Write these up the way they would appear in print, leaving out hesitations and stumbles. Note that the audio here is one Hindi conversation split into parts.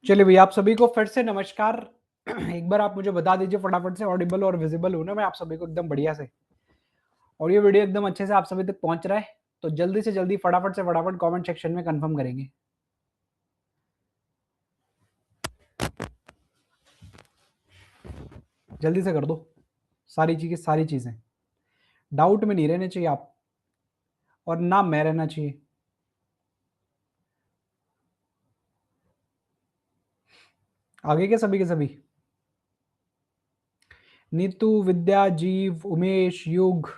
चलिए भैया, आप सभी को फिर से नमस्कार। एक बार आप मुझे बता दीजिए फटाफट से ऑडिबल और विजिबल हूं ना मैं आप सभी को एकदम बढ़िया से, और ये वीडियो एकदम अच्छे से आप सभी तक पहुंच रहा है। तो जल्दी से जल्दी फटाफट से फटाफट कमेंट सेक्शन में कंफर्म करेंगे। जल्दी से कर दो सारी चीजें। डाउट में नहीं रहने चाहिए आप, और ना मैं रहना चाहिए। आगे के सभी नीतू, विद्या, जीव, उमेश, युग।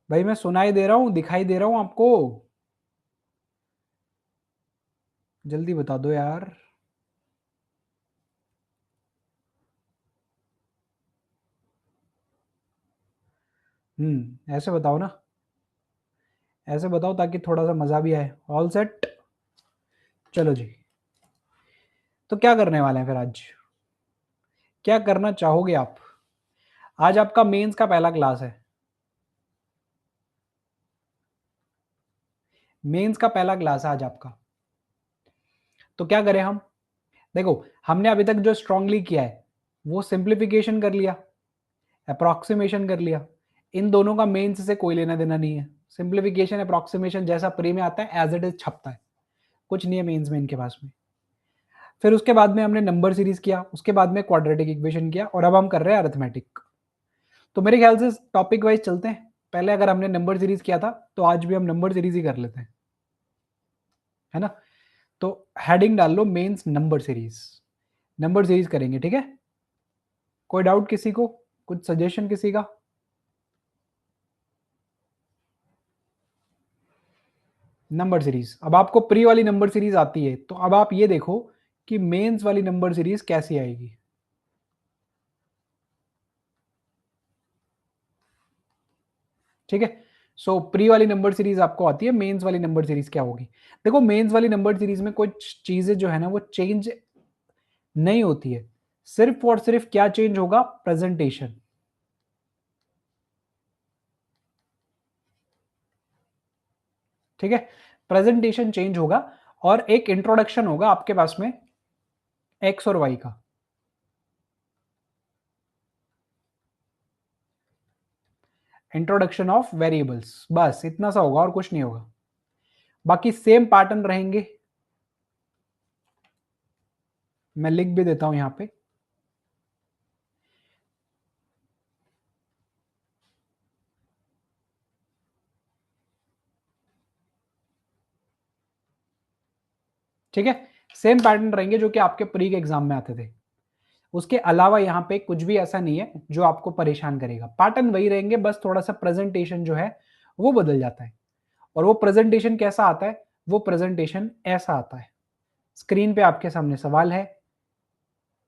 भाई मैं सुनाई दे रहा हूँ, दिखाई दे रहा हूँ आपको। जल्दी बता दो यार। ऐसे बताओ ना, ऐसे बताओ ताकि थोड़ा सा मजा भी आए। All set. चलो जी। तो क्या करने वाले हैं फिर आज? क्या करना चाहोगे आप? आज आपका मेंस का पहला क्लास है। मेंस का पहला क्लास है आज आपका। तो क्या करें हम? देखो, हमने अभी तक जो स्ट्रांगली किया है वो सिंप्लीफिकेशन कर लिया, अप्रॉक्सीमेशन कर लिया। इन दोनों का मेंस से कोई लेना देना नहीं है। सिंप्लीफिकेशन अप्रॉक्सीमेशन जैसा प्री में आता है एज इट इज छपता है, कुछ नहीं है मेंस में इनके पास में। फिर उसके बाद में हमने नंबर सीरीज किया, उसके बाद में क्वाड्रेटिक इक्वेशन किया, और अब हम कर रहे हैं अरिथमेटिक। तो मेरे ख्याल से टॉपिक वाइज चलते हैं। पहले अगर हमने नंबर सीरीज किया था तो आज भी हम नंबर सीरीज ही कर लेते हैं, है ना? तो हेडिंग डाल लो mains number series. Number series करेंगे, ठीक है? कोई डाउट किसी को? कुछ सजेशन किसी का? नंबर सीरीज, अब आपको प्री वाली नंबर सीरीज आती है, तो अब आप ये देखो कि मेंस वाली नंबर सीरीज कैसी आएगी। ठीक है। सो प्री वाली नंबर सीरीज आपको आती है, मेंस वाली नंबर सीरीज क्या होगी? देखो, मेंस वाली नंबर सीरीज में कुछ चीजें जो है ना वो चेंज नहीं होती है। सिर्फ और सिर्फ क्या चेंज होगा? प्रेजेंटेशन। ठीक है, प्रेजेंटेशन चेंज होगा। और एक इंट्रोडक्शन होगा आपके पास में एक्स और वाई का। इंट्रोडक्शन ऑफ वेरिएबल्स, बस इतना सा होगा और कुछ नहीं होगा। बाकी सेम पैटर्न रहेंगे। मैं लिख भी देता हूं यहां पे। ठीक है, सेम पैटर्न रहेंगे जो कि आपके प्री के एग्जाम में आते थे। उसके अलावा यहाँ पे कुछ भी ऐसा नहीं है जो आपको परेशान करेगा। पैटर्न वही रहेंगे, बस थोड़ा सा प्रेजेंटेशन जो है वो बदल जाता है। और वो प्रेजेंटेशन कैसा आता है? वो प्रेजेंटेशन ऐसा आता है। स्क्रीन पे आपके सामने सवाल है,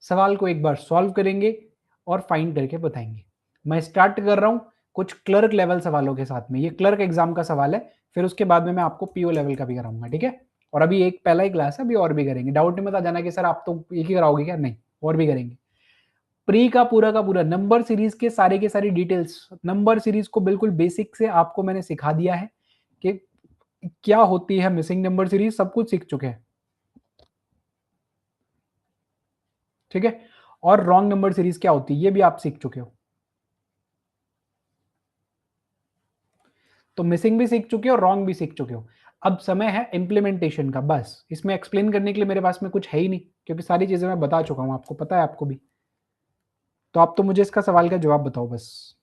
सवाल को एक बार सॉल्व करेंगे और फाइंड करके बताएंगे। मैं स्टार्ट कर रहा हूं कुछ क्लर्क लेवल सवालों के साथ में। ये क्लर्क एग्जाम का सवाल है, फिर उसके बाद में मैं आपको पीओ लेवल का भी कराऊंगा, ठीक है? और अभी एक पहला ही क्लास है, अभी और भी करेंगे। डाउट नहीं मत आ जाना कि सर आप तो एक ही कराओगे क्या, नहीं, और भी करेंगे। प्री का पूरा नंबर सीरीज के सारी डिटेल्स, नंबर सीरीज को बिल्कुल बेसिक से आपको मैंने सिखा दिया है कि क्या होती है मिसिंग नंबर सीरीज, सब कुछ सीख चुके हैं। ठीक है, और रॉन्ग नंबर सीरीज क्या होती है ये भी आप सीख चुके हो। तो मिसिंग भी सीख चुके हो, रॉन्ग भी सीख चुके हो। अब समय है इंप्लीमेंटेशन का। बस इसमें एक्सप्लेन करने के लिए मेरे पास में कुछ है ही नहीं, क्योंकि सारी चीजें मैं बता चुका हूं, आपको पता है, आपको भी। तो आप तो मुझे इसका सवाल का जवाब बताओ बस।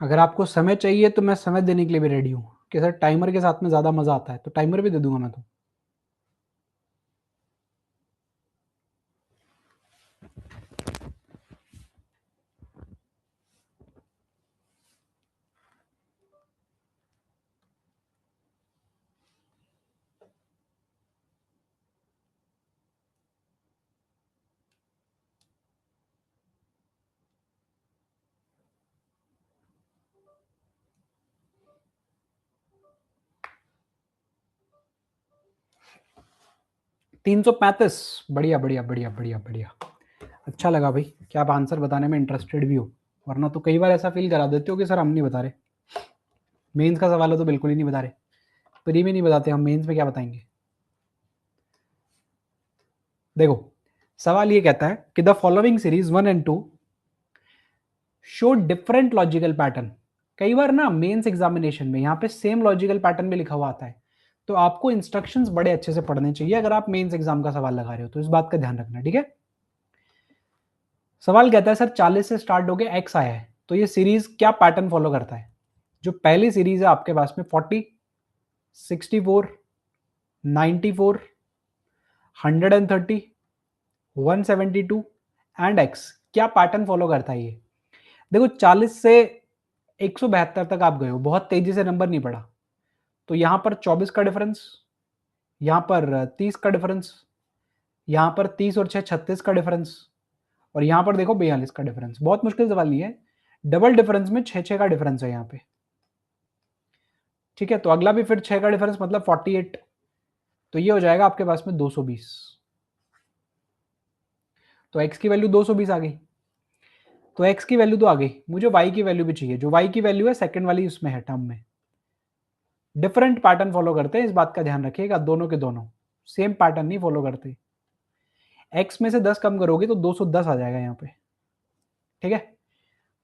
अगर आपको समय चाहिए तो मैं समय देने के लिए भी रेडी हूँ कि सर टाइमर के साथ में ज़्यादा मज़ा आता है, तो टाइमर भी दे दूंगा मैं तो। तीन सौ पैंतीस, बढ़िया बढ़िया बढ़िया बढ़िया बढ़िया। अच्छा लगा भाई कि आप आंसर बताने में इंटरेस्टेड भी हो, वरना तो कई बार ऐसा फील करा देते हो कि सर हम नहीं बता रहे, मेंस का सवाल हो तो बिल्कुल ही नहीं बता रहे, प्री में नहीं बताते, हम मेंस में क्या बताएंगे। देखो सवाल ये कहता है कि the following series 1 and 2 show different logical pattern. कई बार ना मेंस एग्जामिनेशन में यहाँ पे सेम लॉजिकल पैटर्न भी लिखा हुआ आता है, तो आपको इंस्ट्रक्शंस बड़े अच्छे से पढ़ने चाहिए अगर आप मेंस एग्जाम का सवाल लगा रहे हो, तो इस बात का ध्यान रखना, ठीक है। सवाल कहता है सर 40 से स्टार्ट होके एक्स आया है, तो ये सीरीज क्या पैटर्न फॉलो करता है। जो पहली सीरीज है आपके पास में 40, 64, 94, 130, 172 एंड एक्स, क्या पैटर्न फॉलो करता है ये। देखो 40 से 172 तक आप गए हो, बहुत तेजी से नंबर नहीं पड़ा, तो यहां पर 24 का डिफरेंस, यहां पर 30 का डिफरेंस, यहां पर 30 और 6 36 का डिफरेंस, और यहां पर देखो 42 का डिफरेंस। बहुत मुश्किल सवाल नहीं है, डबल डिफरेंस में 6 का डिफरेंस है यहाँ पे, ठीक है। तो अगला भी फिर 6 का डिफरेंस मतलब 48, तो ये हो जाएगा आपके पास में 220। तो x की वैल्यू 220 आ गई, तो x की वैल्यू तो आ गई, मुझे y की वैल्यू भी चाहिए। जो y की वैल्यू है सेकंड वाली उसमें है टर्म में, डिफरेंट पैटर्न फॉलो करते हैं, इस बात का ध्यान रखिएगा, दोनों के दोनों सेम पैटर्न नहीं फॉलो करते। x में से 10 कम करोगे तो 210 आ जाएगा यहाँ पे, ठीक है।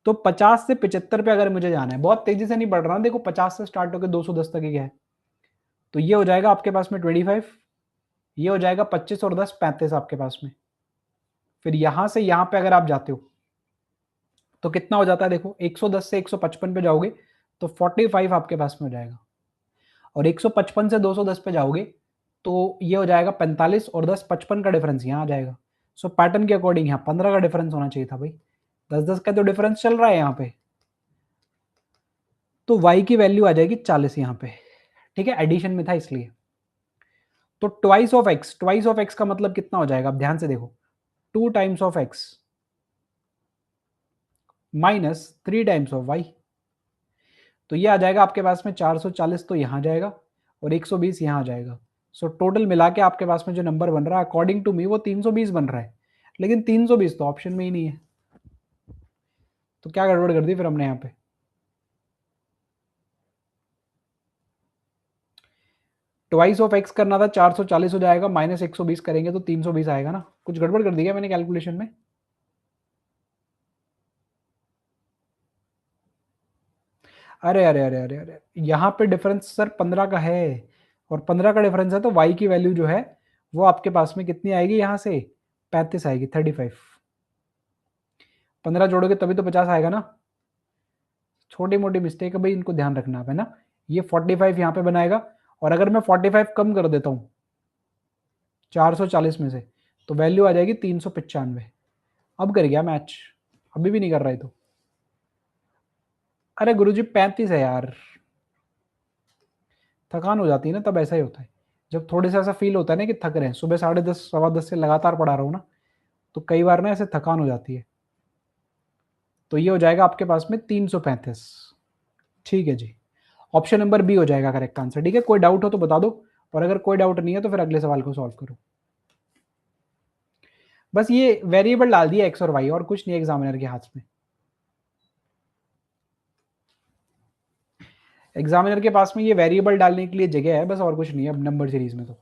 तो 50 से 75 पे अगर मुझे जाना है, बहुत तेजी से नहीं बढ़ रहा, देखो 50 से स्टार्ट होकर 210 तक ही है, तो ये हो जाएगा आपके पास में 25, ये हो जाएगा 25 और 10 35 आपके पास में। फिर यहां से यहां पे अगर आप जाते हो तो कितना हो जाता है, देखो 110 से 155 पे जाओगे तो 45 आपके पास में हो जाएगा, और 155 से 210 पे जाओगे तो ये हो जाएगा 45 और 10 55 का डिफरेंस यहाँ आ जाएगा। सो पैटर्न के अकॉर्डिंग यहाँ 15 का डिफरेंस होना चाहिए था भाई, 10-10 का तो डिफरेंस चल रहा है यहाँ पे, तो y की वैल्यू आ जाएगी 40 यहाँ पे, ठीक है, एडिशन में था इसलिए। तो ट्वाइस ऑफ एक्स का मतलब कितना हो जाएगा, अब ध्यान से देखो, 2 times of x minus 3 times of y, तो ये आ जाएगा आपके पास में 440, तो यहाँ जाएगा और 120 यहाँ आ जाएगा। सो टोटल मिला के आपके पास में जो नंबर बन रहा है अकॉर्डिंग टू मी वो 320 बन रहा है, लेकिन 320 तो ऑप्शन में ही नहीं है, तो क्या गड़बड़ कर दी फिर हमने यहाँ पे। ट्वाइस ऑफ एक्स करना था, 440 हो जाएगा, माइनस 120 करेंगे तो 320 आएगा ना, कुछ गड़बड़ कर दी क्या मैंने कैलकुलेशन में। अरे अरे अरे अरे अरे, यहाँ पे डिफरेंस सर 15 का है, और 15 का डिफरेंस है तो y की वैल्यू जो है वो आपके पास में कितनी आएगी, यहाँ से 35 आएगी, 35, 15 जोड़ोगे तभी तो 50 आएगा ना। छोटी मोटी मिस्टेक है भाई, इनको ध्यान रखना है ना। ये 45 यहाँ पे बनाएगा, और अगर मैं 45 कम कर देता हूँ 440 में से, तो वैल्यू आ जाएगी 395। अब कर गया मैच, अभी भी नहीं कर रहा है तो। अरे गुरुजी 35 है यार, थकान हो जाती है ना, तब ऐसा ही होता है, जब थोड़े से ऐसा फील होता है ना कि थक रहे हैं, सुबह 10:30 10:15 से लगातार पढ़ा रहा हूँ ना, तो कई बार ना ऐसे थकान हो जाती है। तो ये हो जाएगा आपके पास में 335, ठीक है जी। ऑप्शन नंबर बी हो जाएगा करेक्ट आंसर, ठीक है। कोई डाउट हो तो बता दो, और अगर कोई डाउट नहीं है तो फिर अगले सवाल को सॉल्व करो। बस ये वेरिएबल डाल दिया एक्स और वाई, और कुछ नहीं एग्जामिनर के हाथ में, एग्जामिनर के पास में ये वेरिएबल डालने के लिए जगह है बस, और कुछ नहीं है अब नंबर सीरीज में तो।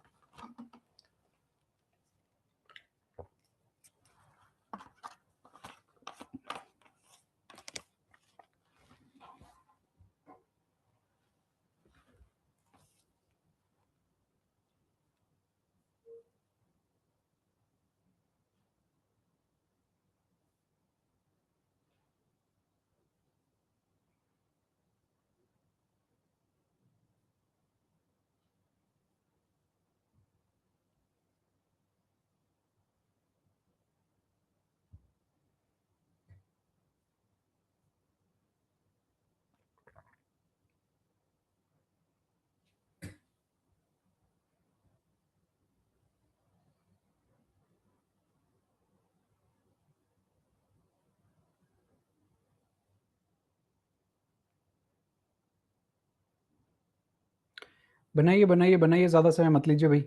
बनाइए बनाइए बनाइए, ज्यादा समय मत लीजिए भाई।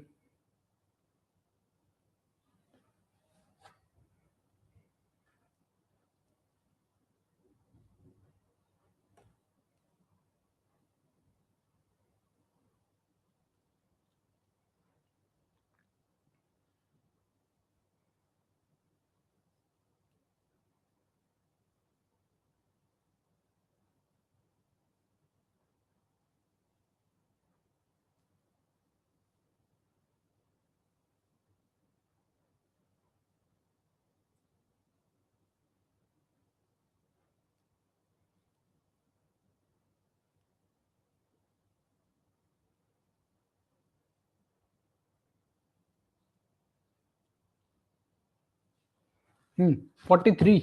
हम्म, 43।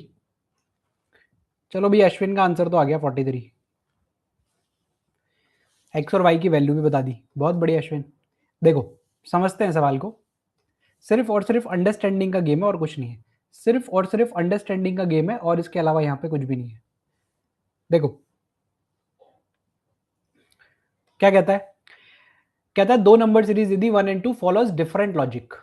चलो भाई, अश्विन का आंसर तो आ गया 43। एक्स और वाई की वैल्यू भी बता दी, बहुत बढ़िया अश्विन। देखो, समझते हैं सवाल को। सिर्फ और सिर्फ अंडरस्टैंडिंग का गेम है और कुछ नहीं है। सिर्फ और सिर्फ अंडरस्टैंडिंग का गेम है और इसके अलावा यहाँ पे कुछ भी नहीं है। देखो क्या कहता है। कहता है दो नंबर सीरीज यदि 1 and 2 follows different logic,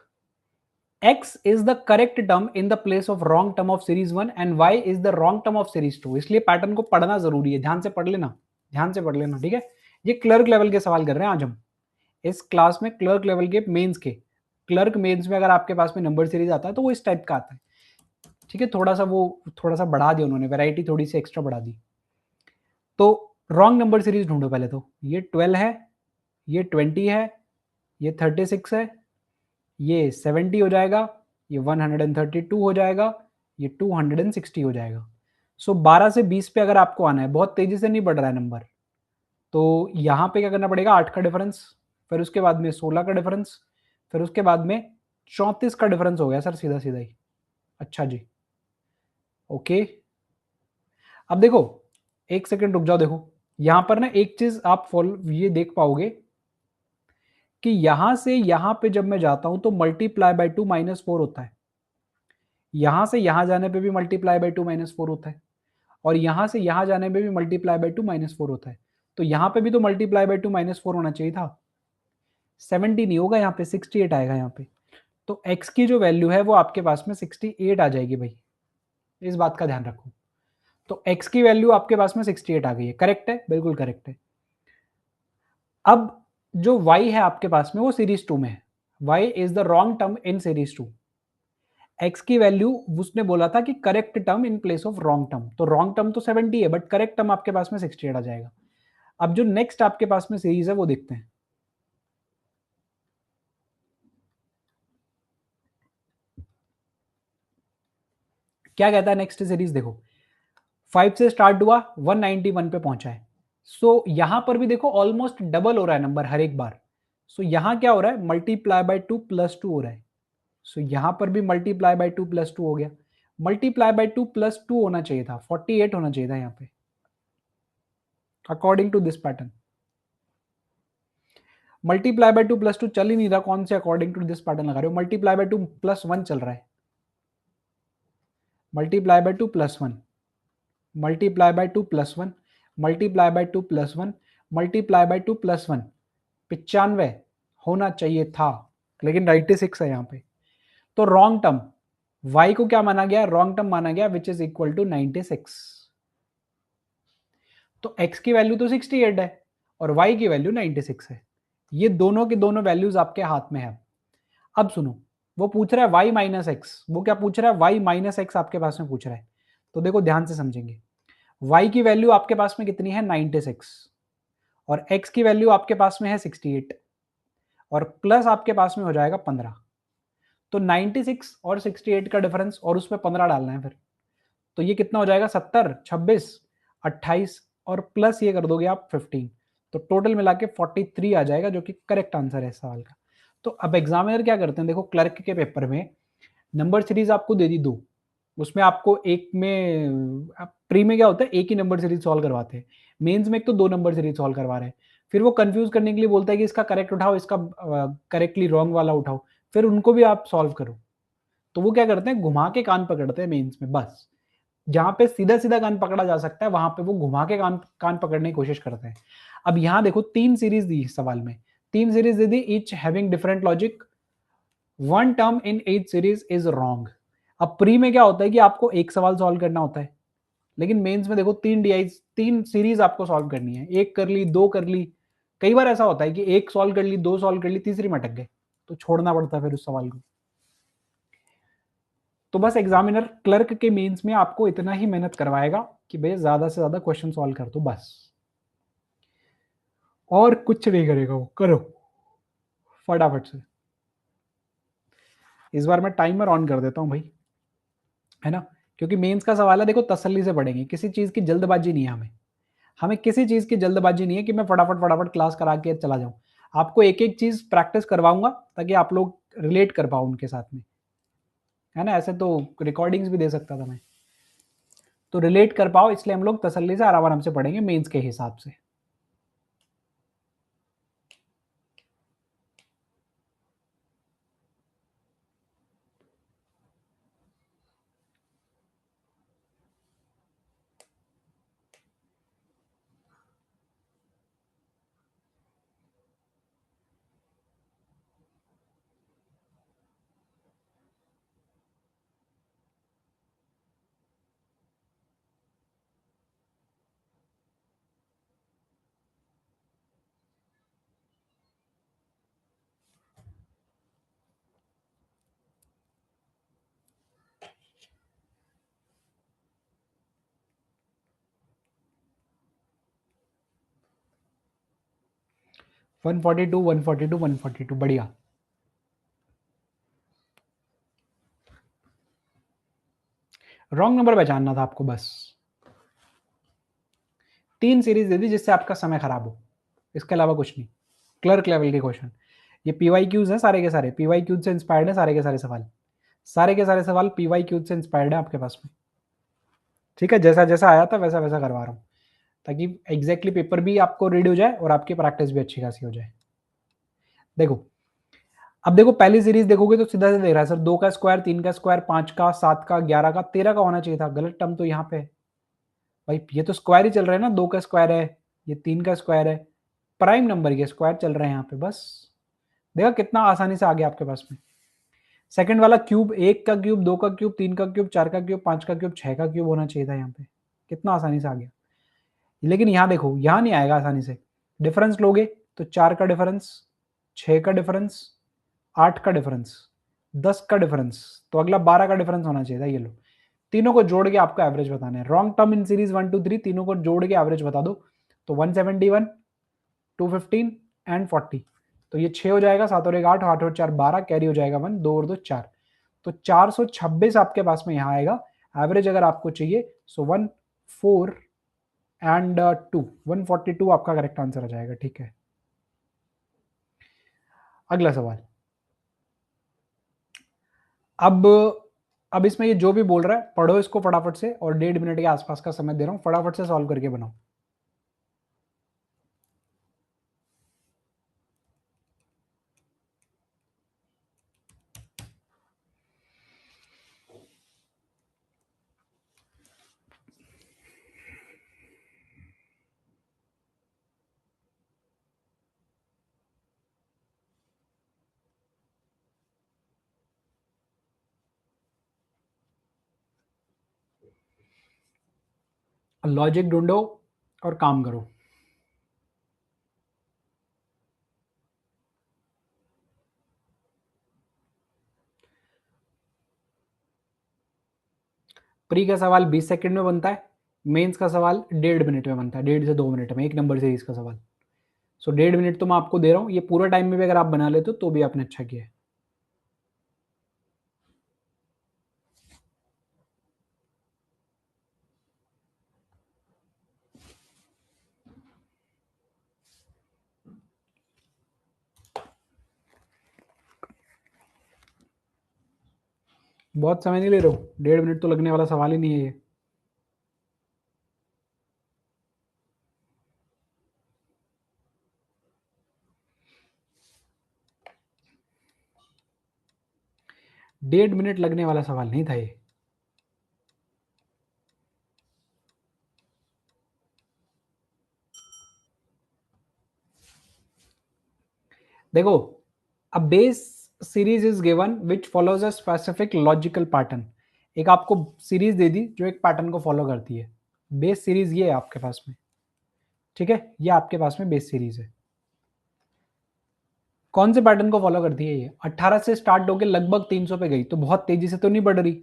x is the correct term in the place of wrong term of series 1 and y is the wrong term of series 2। इसलिए पैटर्न को पढ़ना जरूरी है, ध्यान से पढ़ लेना, ध्यान से पढ़ लेना, ठीक है। ये क्लर्क लेवल के सवाल कर रहे हैं आज हम इस क्लास में। क्लर्क लेवल के मेंस के, क्लर्क मेंस में अगर आपके पास में नंबर सीरीज आता है तो वो इस टाइप का आता है, ठीक है। थोड़ा सा बढ़ा दिया उन्होंने, वैरायटी थोड़ी सी एक्स्ट्रा बढ़ा दी। तो रॉन्ग नंबर सीरीज ढूंढो पहले। तो ये 12 है, ये 20 है, ये 36 है, ये 70 हो जाएगा, ये 132 हो जाएगा, ये 260 हो जाएगा। सो 12 से 20 पे अगर आपको आना है, बहुत तेजी से नहीं बढ़ रहा है नंबर, तो यहाँ पे क्या करना पड़ेगा, 8 का डिफरेंस, फिर उसके बाद में 16 का डिफरेंस, फिर उसके बाद में 34 का डिफरेंस हो गया सर, सीधा सीधा ही। अच्छा जी, ओके। अब देखो, एक सेकंड रुक जाओ। देखो यहाँ पर ना एक चीज आप फॉलो ये देख पाओगे कि यहां से यहां पे जब मैं जाता हूं तो मल्टीप्लाई बाय 2 -4 होता है। यहां से यहां जाने पे भी मल्टीप्लाई बाय 2 -4 होता है, और यहां से यहां जाने पे भी मल्टीप्लाई बाय 2 -4 होता है। तो यहां पे भी तो मल्टीप्लाई बाय 2 -4 होना चाहिए था। 70 नहीं होगा, यहाँ पे 68 आएगा यहाँ पे। तो x की जो वैल्यू है वो आपके पास में 68 आ जाएगी भाई, इस बात का ध्यान रखो। तो x की वैल्यू आपके पास में 68 आ गई है, करेक्ट है, बिल्कुल करेक्ट है। अब जो y है आपके पास में वो सीरीज 2 में है। y is the wrong term in series 2। x की वैल्यू उसने बोला था कि correct term in place of wrong term, तो रॉन्ग टर्म तो 70 है बट करेक्ट टर्म आपके पास में 68 आ जाएगा। अब जो नेक्स्ट आपके पास में सीरीज है वो देखते हैं। क्या कहता है नेक्स्ट सीरीज, देखो 5 से स्टार्ट हुआ, 191 पे पहुंचा है। सो यहां पर भी देखो ऑलमोस्ट डबल हो रहा है नंबर हर एक बार। सो यहां क्या हो रहा है, मल्टीप्लाई बाय 2 + 2 हो रहा है। सो यहां पर भी मल्टीप्लाई बाय 2 + 2 हो गया। मल्टीप्लाई बाय 2 + 2 होना चाहिए था, 48 होना चाहिए था यहाँ पे according to this pattern. Multiply by 2 + 2 चल ही नहीं रहा, कौन से अकॉर्डिंग टू दिस पैटर्न लगा रहे हो। मल्टीप्लाई बाय 2 + 1 चल रहा है, multiply by 2 + 1, multiply by 2 + 1, multiply by 2 + 1, multiply by 2 + 1, 95 होना चाहिए था, लेकिन 96 है यहाँ पे। तो रॉन्ग टर्म y को क्या माना गया, रॉन्ग टर्म माना गया विच इज इक्वल टू 96। तो x की वैल्यू तो 68 है और y की वैल्यू 96 है। ये दोनों के दोनों वैल्यूज आपके हाथ में है। अब सुनो, वो पूछ रहा है y - x, वो क्या पूछ रहा है, y - x आपके पास में पूछ रहा है। तो देखो ध्यान से समझेंगे, y की वैल्यू आपके पास में कितनी है, 96, और x की वैल्यू आपके पास में है 68, और प्लस आपके पास में हो जाएगा 15। तो 96 और 68 का डिफरेंस और उसमें 15 डालना है फिर। तो ये कितना हो जाएगा, 70, 26, 28, और प्लस ये कर दोगे आप 15। तो टोटल मिला के 43 आ जाएगा, जो कि करेक्ट आंसर है सवाल का। तो अब एग्जामिनर क्या करते हैं, देखो क्लर्क के पेपर में नंबर सीरीज आपको दे दी दो, उसमें आपको एक में प्री में क्या होता है, एक ही नंबर सीरीज सॉल्व करवाते हैं। मेंस में एक तो दो नंबर सीरीज सॉल्व करवा रहे हैं, फिर वो कंफ्यूज करने के लिए बोलता है कि इसका करेक्ट उठाओ, इसका करेक्टली रॉन्ग वाला उठाओ, फिर उनको भी आप सॉल्व करो। तो वो क्या करते हैं, घुमा के कान पकड़ते हैं मेंस में, बस जहां पे सीधा सीधा कान पकड़ा जा सकता है वहां पे वो घुमा के कान कान पकड़ने की कोशिश करते हैं। अब यहां देखो तीन सीरीज दी इस सवाल में, 3 series they the, each having different logic, one term in each series is wrong. अब प्री में क्या होता है कि आपको एक सवाल सॉल्व करना होता है, लेकिन मेंस में देखो 3 डीआईज, 3 सीरीज आपको सॉल्व करनी है, एक कर ली, दो कर ली। कई बार ऐसा होता है कि एक सॉल्व कर ली, दो सॉल्व कर ली, तीसरी में अटक गए, तो छोड़ना पड़ता है फिर उस सवाल को। तो बस एग्जामिनर क्लर्क के मेंस में आपको इतना ही मेहनत करवाएगा कि भैया ज्यादा से ज्यादा क्वेश्चन सॉल्व कर दो बस, और कुछ नहीं करेगा वो। करो फटाफट से। इस बार मैं टाइमर ऑन कर देता हूं भाई, है ना, क्योंकि मेंस का सवाल है, देखो तसल्ली से पढ़ेंगे, किसी चीज की जल्दबाजी नहीं है हमें। हमें किसी चीज की जल्दबाजी नहीं है कि मैं फटाफट फटाफट क्लास करा के चला जाऊं। आपको एक एक चीज प्रैक्टिस करवाऊंगा ताकि आप लोग रिलेट कर पाओ उनके साथ में, है ना। ऐसे तो रिकॉर्डिंग्स भी दे सकता था मैं, तो रिलेट कर पाओ, इसलिए हम लोग तसल्ली से आराम आराम से पढ़ेंगे मेंस के हिसाब से। वन फोर्टी टू, 142, 142, बढ़िया। रॉन्ग नंबर पहचानना था आपको बस। 3 सीरीज दे दी जिससे आपका समय खराब हो, इसके अलावा कुछ नहीं। क्लर्क लेवल के क्वेश्चन, ये पीवाई क्यूज है सारे के सारे, पीवाई क्यूज से इंस्पायर्ड है सारे के सारे सवाल, सारे के सारे सवाल पीवाई क्यूज से इंस्पायर्ड है आपके पास में। ठीक है, जैसा जैसा आया था वैसा वैसा करवा रहा हूँ, ताकि एग्जैक्टली पेपर भी आपको रीड हो जाए और आपकी प्रैक्टिस भी अच्छी खासी हो जाए। देखो, अब देखो पहली सीरीज देखोगे तो सीधा से देख रहा है सर, 2 का स्क्वायर, 3 का स्क्वायर, 5 का, 7 का, 11 का, 13 का होना चाहिए था। गलत टर्म तो यहाँ पे है भाई, ये तो स्क्वायर ही चल रहा है ना, 2 का स्क्वायर है, ये 3 का स्क्वायर है, प्राइम नंबर के स्क्वायर चल रहे हैं यहाँ पे बस। देखा कितना आसानी से आ गया आपके पास में। सेकंड वाला क्यूब, 1 का क्यूब, 2 का क्यूब, 3 का क्यूब, 4 का क्यूब, 5 का क्यूब, 6 का क्यूब होना चाहिए था यहाँ पे, कितना आसानी से आ गया। लेकिन यहाँ देखो, यहाँ नहीं आएगा आसानी से। डिफरेंस लोगे तो 4 का डिफरेंस, 6 का डिफरेंस, 8 का डिफरेंस, 10 का डिफरेंस, तो अगला 12 का डिफरेंस होना चाहिए था। ये लो, तीनों को जोड़ के आपको एवरेज बताना है। रॉन्ग टर्म इन सीरीज 1 2 3, तीनों को जोड़ के एवरेज बता दो, तो 171, 215 एंड 40, तो ये 6 हो जाएगा, 7 और 1 8, 8 और 4 12, कैरी हो जाएगा 1, 2 और 2 4, तो 426 आपके पास में यहाँ आएगा एवरेज अगर आपको चाहिए। सो 1 4 एंड 2, 142 आपका करेक्ट आंसर आ जाएगा। ठीक है, अगला सवाल। अब अब इसमें ये जो भी बोल रहा है पढ़ो इसको फटाफट से, और 1.5 मिनट के आसपास का समय दे रहा हूं, फटाफट से सॉल्व करके बनाओ। लॉजिक ढूंढो और काम करो। प्री का सवाल 20 सेकंड में बनता है, मेंस का सवाल 1.5 मिनट में बनता है, 1.5 से 2 मिनट में एक नंबर सीरीज का सवाल। सो 1.5 मिनट तो मैं आपको दे रहा हूँ, ये पूरा टाइम में भी अगर आप बना लेते हो तो भी आपने अच्छा किया है। बहुत समय नहीं ले रहे हो, 1.5 मिनट तो लगने वाला सवाल ही नहीं है ये। डेढ़ मिनट लगने वाला सवाल नहीं था ये। देखो, a base series is given which follows a specific logical pattern. एक आपको सीरीज दे दी जो एक पैटर्न को फॉलो करती है। बेस सीरीज ये है आपके पास में, ठीक है, ये आपके पास में बेस सीरीज है। कौन से पैटर्न को फॉलो करती है ये? 18 से स्टार्ट होकर लगभग 300 पे गई, तो बहुत तेजी से तो नहीं बढ़ रही,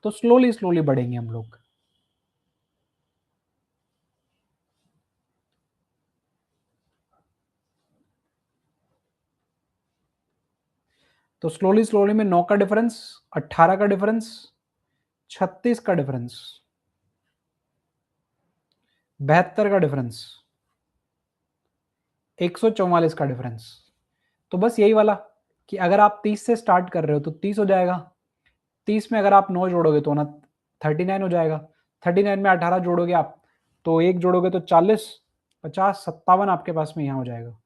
तो स्लोली स्लोली बढ़ेंगे हम लोग। तो स्लोली स्लोली में 9 का डिफरेंस, 18 का डिफरेंस, 36 का डिफरेंस, 72 का डिफरेंस, 144 का डिफरेंस। तो बस यही वाला कि अगर आप 30 से स्टार्ट कर रहे हो तो 30 हो जाएगा, 30 में अगर आप 9 जोड़ोगे तो ना 39 हो जाएगा, 39 में 18 जोड़ोगे आप तो एक जोड़ोगे तो 40, 50, 57 आपके पास में यहाँ हो जाएगा।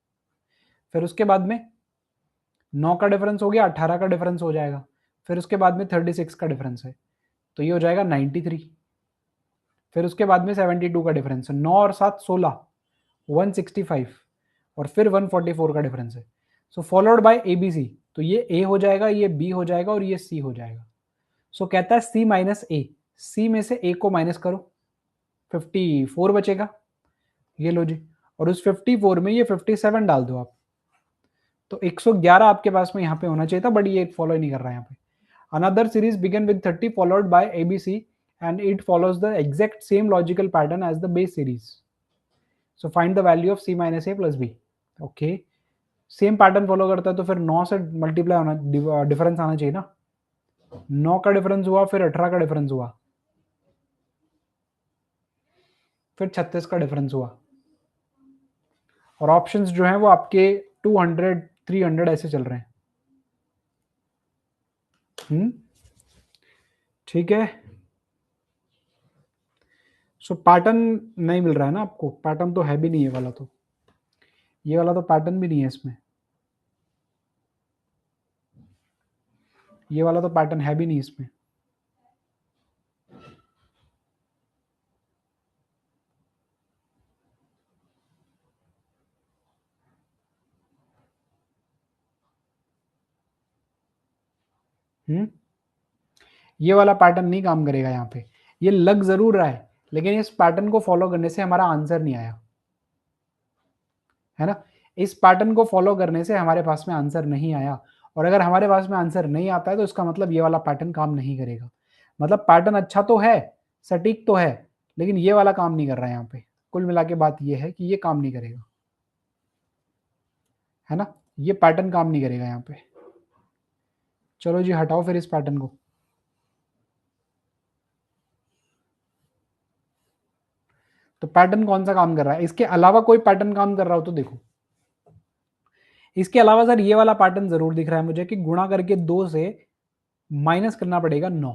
फिर उसके बाद में 9 का डिफरेंस हो गया, 18 का डिफरेंस हो जाएगा, फिर उसके बाद में 36 का डिफरेंस है, तो ये हो जाएगा 93। फिर उसके बाद में 72 का डिफरेंस है, 9 और 7 16, 165, और फिर 144 का डिफरेंस है। So followed by A B C, तो ये ए हो जाएगा, ये बी हो जाएगा और ये सी हो जाएगा। सो कहता है सी माइनस ए, सी में से ए को माइनस करो, 54 बचेगा, ये लो जी, और उस 54 में ये 57 डाल दो आप, तो 111 आपके पास में यहाँ पे होना चाहिए था, बट ये फॉलो ही नहीं कर रहा है यहाँ पे। Another series began with 30 followed by ABC and it follows the exact same logical pattern as the base series. So find the value of C minus A plus B. Okay, same pattern follow करता है तो फिर 9 से मल्टीप्लाई होना, डिफरेंस आना चाहिए ना। 9 का डिफरेंस हुआ, फिर 18 का डिफरेंस हुआ, फिर 36 का डिफरेंस हुआ, और ऑप्शंस जो हैं वो आपके 200 300 ऐसे चल रहे हैं। ठीक है, सो पैटर्न नहीं मिल रहा है ना आपको, पैटर्न तो है भी नहीं, ये वाला तो, ये वाला तो पैटर्न भी नहीं है इसमें, ये वाला तो पैटर्न है भी नहीं इसमें। ये वाला पैटर्न नहीं काम करेगा यहाँ पे, ये लग जरूर रहा है लेकिन इस पैटर्न को फॉलो करने से हमारा आंसर नहीं आया, है ना। इस पैटर्न को फॉलो करने से हमारे पास में आंसर नहीं आया, और अगर हमारे पास में आंसर नहीं आता है तो इसका मतलब ये वाला पैटर्न काम नहीं करेगा। मतलब पैटर्न अच्छा तो है, सटीक तो है, लेकिन ये वाला काम नहीं कर रहा है यहाँ पे। कुल मिला के बात ये है कि ये काम नहीं करेगा, है ना, ये पैटर्न काम नहीं करेगा यहाँ पे। चलो जी, हटाओ फिर इस पैटर्न को। तो पैटर्न कौन सा काम कर रहा है, इसके अलावा कोई पैटर्न काम कर रहा हो तो देखो। इसके अलावा सर ये वाला पैटर्न जरूर दिख रहा है मुझे कि गुणा करके 2 से माइनस करना पड़ेगा 9,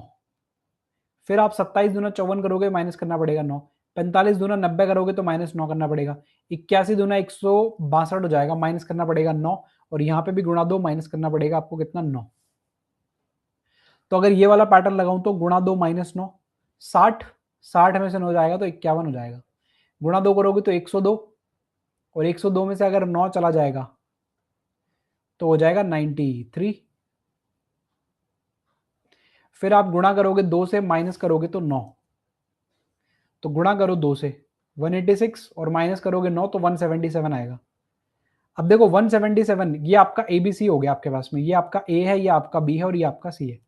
फिर आप 27 दूना 54 करोगे, माइनस करना पड़ेगा 9, 45 दूना 90 करोगे तो माइनस 9 करना पड़ेगा, 81 दूना 162 हो जाएगा, माइनस करना पड़ेगा 9, और यहाँ पे भी गुणा 2 माइनस करना पड़ेगा आपको कितना, 9। तो अगर ये वाला पैटर्न लगाऊं तो गुणा 2 माइनस 9, 60, 60 में से 9 जाएगा तो 51 हो जाएगा, गुणा 2 करोगे तो 102, और 102 में से अगर 9 चला जाएगा तो हो जाएगा 93। फिर आप गुणा करोगे 2 से, माइनस करोगे तो 9, तो गुणा करो 2 से 186, और माइनस करोगे 9 तो 177 आएगा। अब देखो 177 ये आपका एबीसी हो गया आपके पास में, ये आपका ए है, ये आपका बी है, और ये आपका सी है।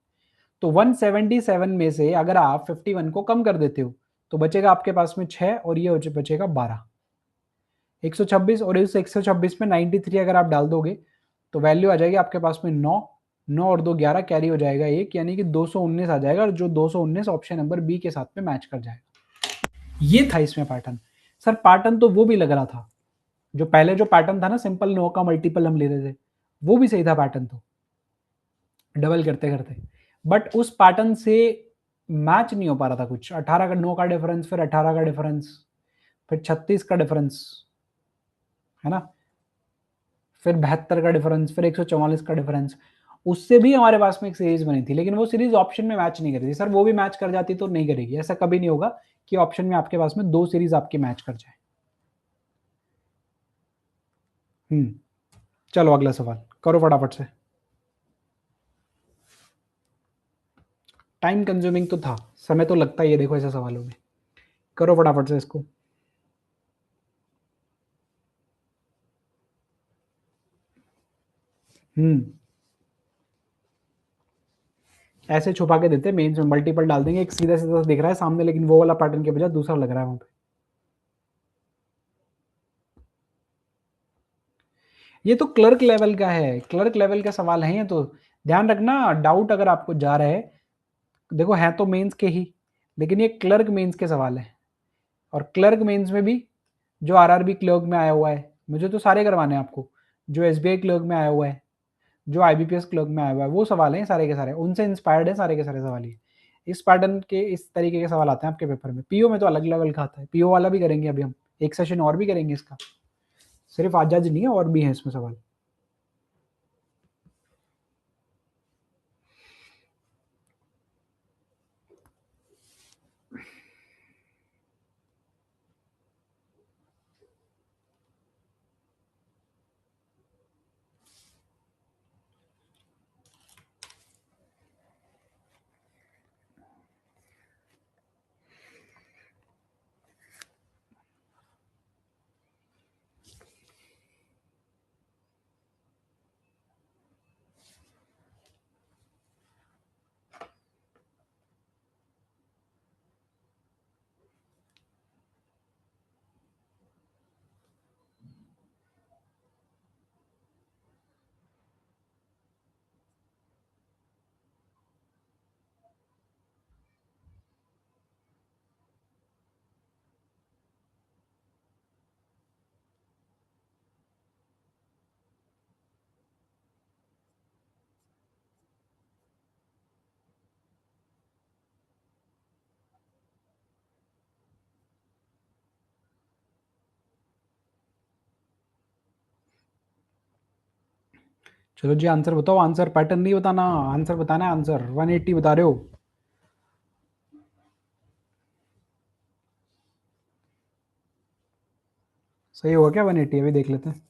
तो 177 में से अगर आप 51 को कम कर देते हो तो बचेगा आपके पास में 6, और ये बचेगा 12, 126, और इस 126 में 93 अगर आप डाल दोगे तो वैल्यू आ जाएगी आपके पास में 9, 9 और 2 11, कैरी हो जाएगा 1, यानी कि 219 आ जाएगा, और जो 219 ऑप्शन नंबर बी के साथ में मैच कर जाएगा। ये था इसमें पैटर्न। सर पैटर्न तो वो भी लग रहा था, जो पहले जो पैटर्न था ना, सिंपल 9 का मल्टीपल हम ले रहे थे, वो भी सही था पैटर्न, तो डबल करते करते, बट उस पैटर्न से मैच नहीं हो पा रहा था कुछ। 18 का 9 का डिफरेंस, फिर 18 का डिफरेंस, फिर 36 का डिफरेंस, है ना, फिर 72 का डिफरेंस, फिर 144 का डिफरेंस। उससे भी हमारे पास में एक सीरीज बनी थी, लेकिन वो सीरीज ऑप्शन में मैच नहीं कर रही थी। सर वो भी मैच कर जाती तो नहीं करेगी, ऐसा कभी नहीं होगा कि ऑप्शन में आपके पास में 2 सीरीज आपकी मैच कर जाए। चलो अगला सवाल करो फटाफट से। टाइम कंज्यूमिंग तो था, समय तो लगता ही है देखो ऐसे सवालों में। करो फटाफट से इसको। ऐसे छुपा के देते मेंस में, मल्टीपल डाल देंगे, एक सीधा सीधा दिख रहा है सामने लेकिन वो वाला पैटर्न के बजाय दूसरा लग रहा है वहां पे। ये तो क्लर्क लेवल का है, क्लर्क लेवल का सवाल है ये तो। ध्यान रखना, डाउट अगर आपको जा रहा है, देखो है तो मेंस के ही, लेकिन ये क्लर्क मेंस के सवाल है। और क्लर्क मेंस में भी जो आरआरबी क्लर्क में आया हुआ है, मुझे तो सारे करवाने हैं आपको, जो एसबीआई क्लर्क में आया हुआ है, जो आईबीपीएस क्लर्क में आया हुआ है, वो सवाल हैं सारे के सारे, उनसे इंस्पायर्ड है सारे के सारे सवाल। ये इस पैटर्न के इस तरीके के सवाल आते हैं आपके पेपर में। पीओ में तो अलग लेवल का आता है, पीओ वाला भी करेंगे अभी हम, एक सेशन और भी करेंगे इसका, सिर्फ आजाद नहीं है और भी है इसमें सवाल। चलो जी आंसर बताओ, आंसर पैटर्न नहीं बताना, आंसर बताना है, आंसर 180 बता रहे हो। सही होगा क्या 180? अभी देख लेते हैं।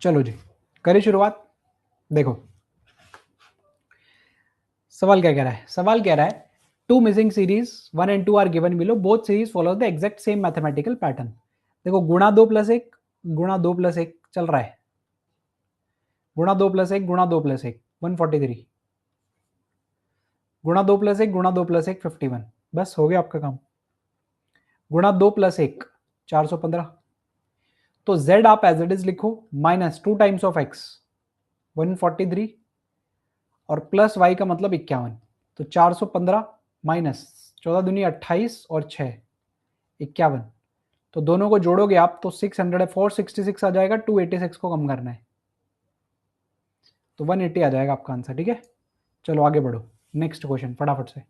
चलो जी करें शुरुआत। देखो सवाल क्या कह रहा है, सवाल कह रहा है two missing series 1 and 2 are given below, both series follow the exact same mathematical pattern. देखो गुणा 2+1 गुणा 2+1 चल रहा है, गुणा 2+1 गुणा 2+1 143, गुणा 2+1 गुणा 2+1 51, बस हो गया आपका काम। गुणा 2+1 415, तो z आप एज इट इज लिखो, माइनस 2 टाइम्स ऑफ x 143 और प्लस y का मतलब 51, तो 415 माइनस 14 दूनी 28 और 6 51, तो दोनों को जोड़ोगे आप तो 600 466 आ जाएगा, 286 को कम करना है तो 180 आ जाएगा आपका आंसर। ठीक है चलो आगे बढ़ो, नेक्स्ट क्वेश्चन फटाफट से